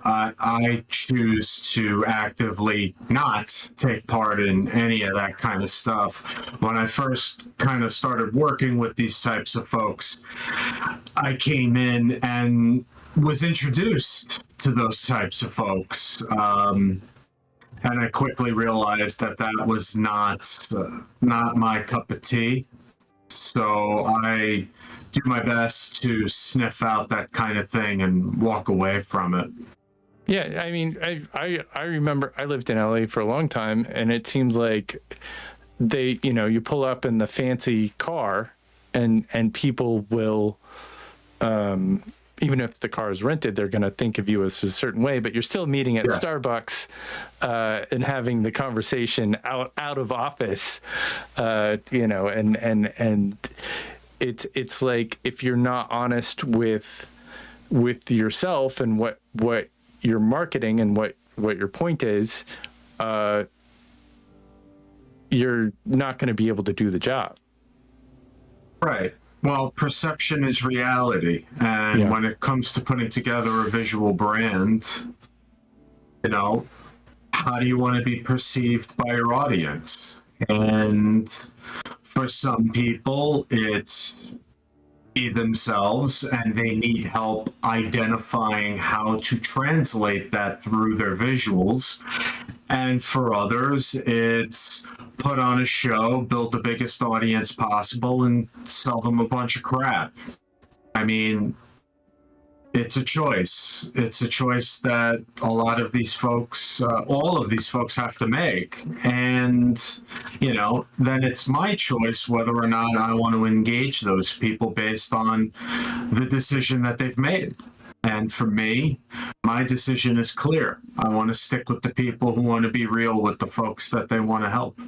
I choose to actively not take part in any of that kind of stuff. When I first kind of started working with these types of folks, I came in and was introduced to those types of folks, and I quickly realized that was not my cup of tea. So I do my best to sniff out that kind of thing and walk away from it. Yeah, I mean, I remember I lived in LA for a long time, and it seems like you pull up in the fancy car, and people will, even if the car is rented, they're going to think of you as a certain way, but you're still meeting at Starbucks and having the conversation out of office, and it's like, if you're not honest with yourself and what you're marketing and what your point is, you're not going to be able to do the job. Right. Well, perception is reality. And when it comes to putting together a visual brand, how do you want to be perceived by your audience? And for some people, it's be themselves, and they need help identifying how to translate that through their visuals. And for others, it's put on a show, build the biggest audience possible, and sell them a bunch of crap. I mean, it's a choice. It's a choice that a lot of these folks, all of these folks, have to make. And, then it's my choice whether or not I want to engage those people based on the decision that they've made. And for me, my decision is clear. I want to stick with the people who want to be real with the folks that they want to help.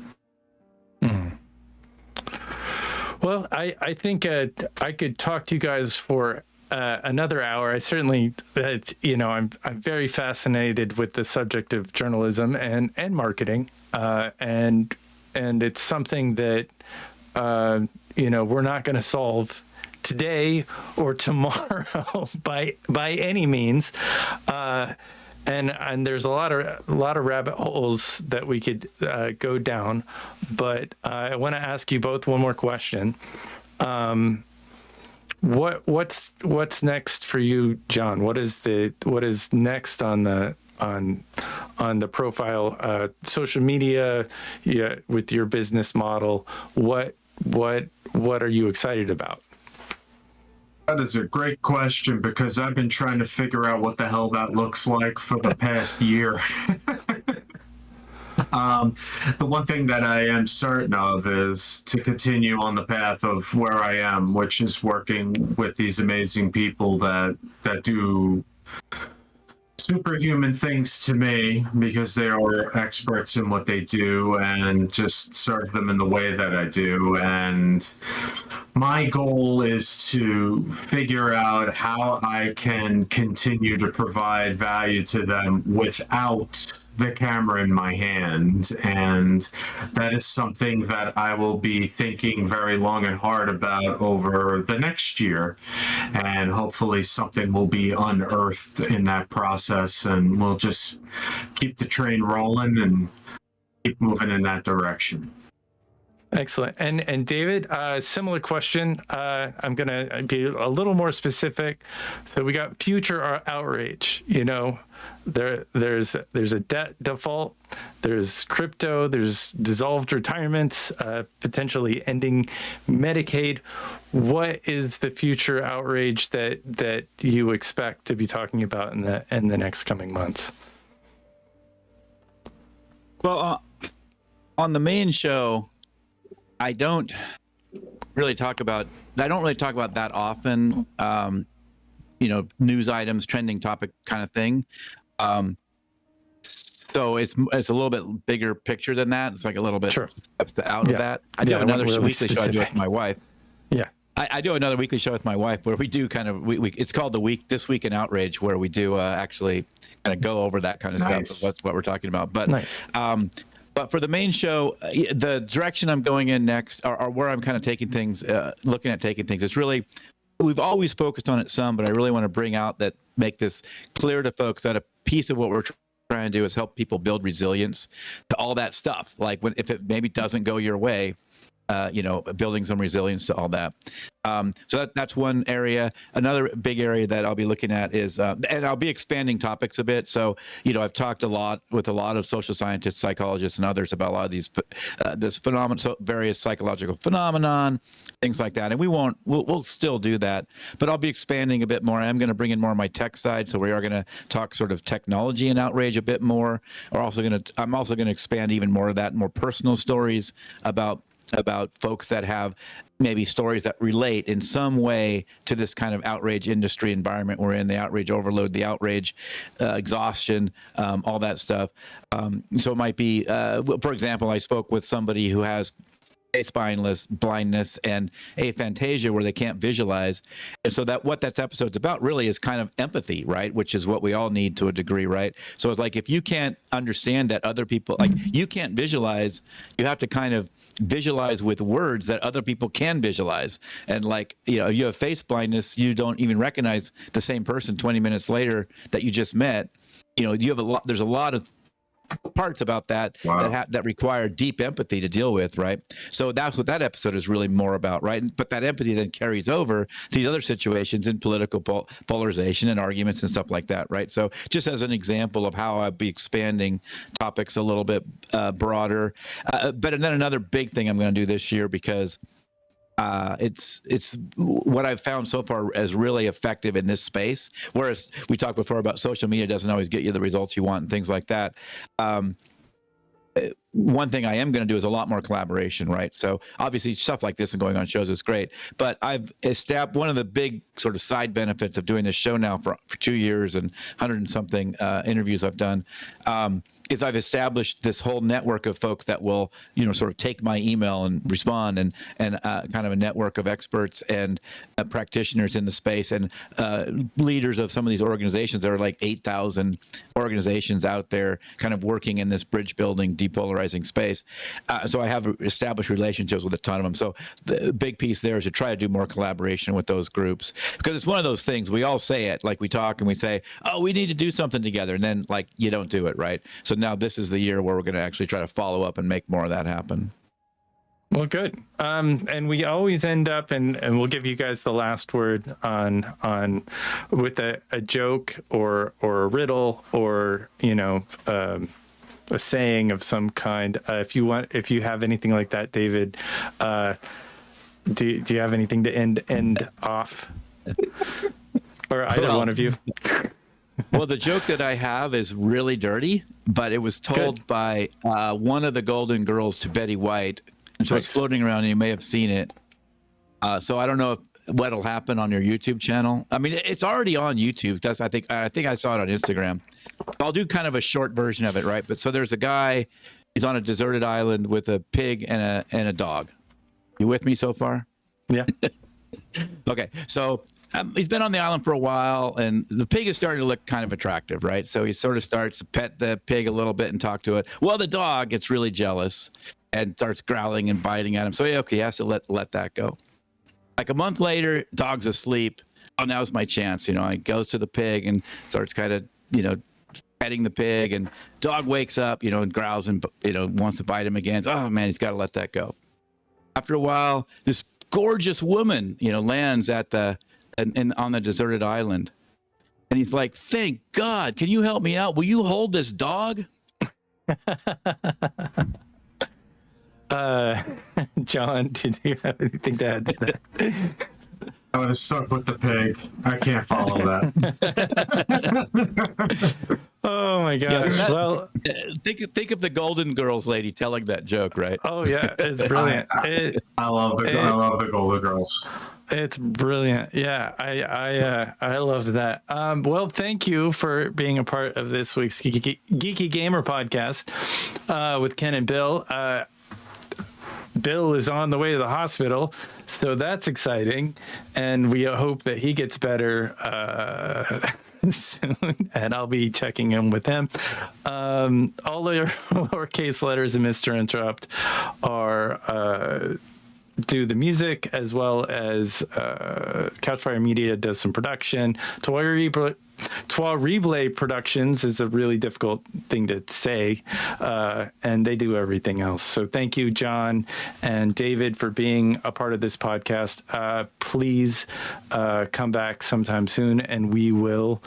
Well, I think I could talk to you guys for another hour. I certainly, I'm very fascinated with the subject of journalism and marketing, and it's something that we're not going to solve today or tomorrow by any means. And there's a lot of rabbit holes that we could go down, but I want to ask you both one more question. What's next for you, John? What is next on the on the profile, social media, yeah, with your business model. What are you excited about? That is a great question, because I've been trying to figure out what the hell that looks like for the past year. The one thing that I am certain of is to continue on the path of where I am, which is working with these amazing people that do superhuman things to me, because they are experts in what they do, and just serve them in the way that I do. And my goal is to figure out how I can continue to provide value to them without the camera in my hand. And that is something that I will be thinking very long and hard about over the next year. And hopefully something will be unearthed in that process, and we'll just keep the train rolling and keep moving in that direction. Excellent. And David, similar question. I'm going to be a little more specific. So we got future outrage. You know, there's a debt default, there's crypto, there's dissolved retirements, potentially ending Medicaid. What is the future outrage that you expect to be talking about in the next coming months? Well, on the main show, I don't really talk about that often, news items, trending topic kind of thing. So it's a little bit bigger picture than that. It's like a little bit out of that. I do another weekly show I do with my wife. Yeah. I do another weekly show with my wife where we do kind of, it's called This Week in Outrage, where we do actually kind of go over that kind of stuff. So that's what we're talking about. But nice. But for the main show, the direction I'm going in next, or where I'm kind of taking things, looking at taking things, it's really, we've always focused on it some, but I really want to bring out make this clear to folks that a piece of what we're trying to do is help people build resilience to all that stuff. Like if it maybe doesn't go your way, building some resilience to all that. So that's one area. Another big area that I'll be looking at is, and I'll be expanding topics a bit. So, I've talked a lot with a lot of social scientists, psychologists, and others about a lot of these, this phenomenon, so various psychological phenomenon, things like that. And we'll still do that, but I'll be expanding a bit more. I'm going to bring in more of my tech side. So we are going to talk sort of technology and outrage a bit more. I'm also going to expand even more of that, more personal stories about folks that have maybe stories that relate in some way to this kind of outrage industry environment we're in, the outrage overload, the outrage exhaustion, all that stuff. So it might be, for example, I spoke with somebody who has face blindness and aphantasia, where they can't visualize. And so what that episode's about really is kind of empathy, right? Which is what we all need to a degree, right? So it's like, if you can't understand that other people, like you can't visualize, you have to kind of visualize with words that other people can visualize. And like, if you have face blindness, you don't even recognize the same person 20 minutes later that you just met. There's a lot of parts about that that require deep empathy to deal with, right? So that's what that episode is really more about, right? But that empathy then carries over to these other situations in political polarization and arguments and stuff like that, right? So just as an example of how I'd be expanding topics a little bit broader. But then another big thing I'm going to do this year, because it's what I've found so far as really effective in this space. Whereas we talked before about social media doesn't always get you the results you want and things like that. One thing I am going to do is a lot more collaboration, right? So obviously stuff like this and going on shows is great, but I've established one of the big sort of side benefits of doing this show now for 2 years and 100 and something interviews I've done, is I've established this whole network of folks that will, sort of take my email and respond, and kind of a network of experts and practitioners in the space, and leaders of some of these organizations. There are like 8,000 organizations out there kind of working in this bridge building, depolarizing space. So I have established relationships with a ton of them. So the big piece there is to try to do more collaboration with those groups, because it's one of those things, we all say it, like we talk and we say, oh, we need to do something together. And then like, you don't do it, right? So now this is the year where we're going to actually try to follow up and make more of that happen. Well, good. And we always end up, and we'll give you guys the last word on with a joke or a riddle or a saying of some kind. If you have anything like that, David, do you have anything to end off, or either one of you? Well, the joke that I have is really dirty, but it was told by one of the Golden Girls to Betty White. And so it's floating around, and you may have seen it. So I don't know what'll happen on your YouTube channel. I mean, it's already on YouTube. I think I saw it on Instagram. I'll do kind of a short version of it, right? But so there's a guy. He's on a deserted island with a pig and a dog. You with me so far? Yeah. Okay. So he's been on the island for a while, and the pig is starting to look kind of attractive, right? So he sort of starts to pet the pig a little bit and talk to it. Well, the dog gets really jealous and starts growling and biting at him. So he has to let that go. Like a month later, dog's asleep. Oh, now's my chance. He goes to the pig and starts kind of, petting the pig, and dog wakes up, and growls and, wants to bite him again. Oh man, he's got to let that go. After a while, this gorgeous woman, lands on the deserted island. And he's like, thank God, can you help me out? Will you hold this dog? John, did you have anything to add to that? I would have stuck with the pig. I can't follow that. Oh my gosh. Yeah, Well, think of the Golden Girls lady telling that joke, right? oh yeah, it's brilliant. I love the Golden Girls. It's brilliant. Yeah, I loved that. Well, thank you for being a part of this week's Geeky Gamer Podcast with Ken and Bill. Bill is on the way to the hospital, so that's exciting, and we hope that he gets better soon, and I'll be checking in with him. All the lowercase letters in Mr. Interrupt are do the music, as well as Couchfire Media does some production. Trois Replay Productions is a really difficult thing to say, and they do everything else. So thank you, John and David, for being a part of this podcast. Please come back sometime soon, and we will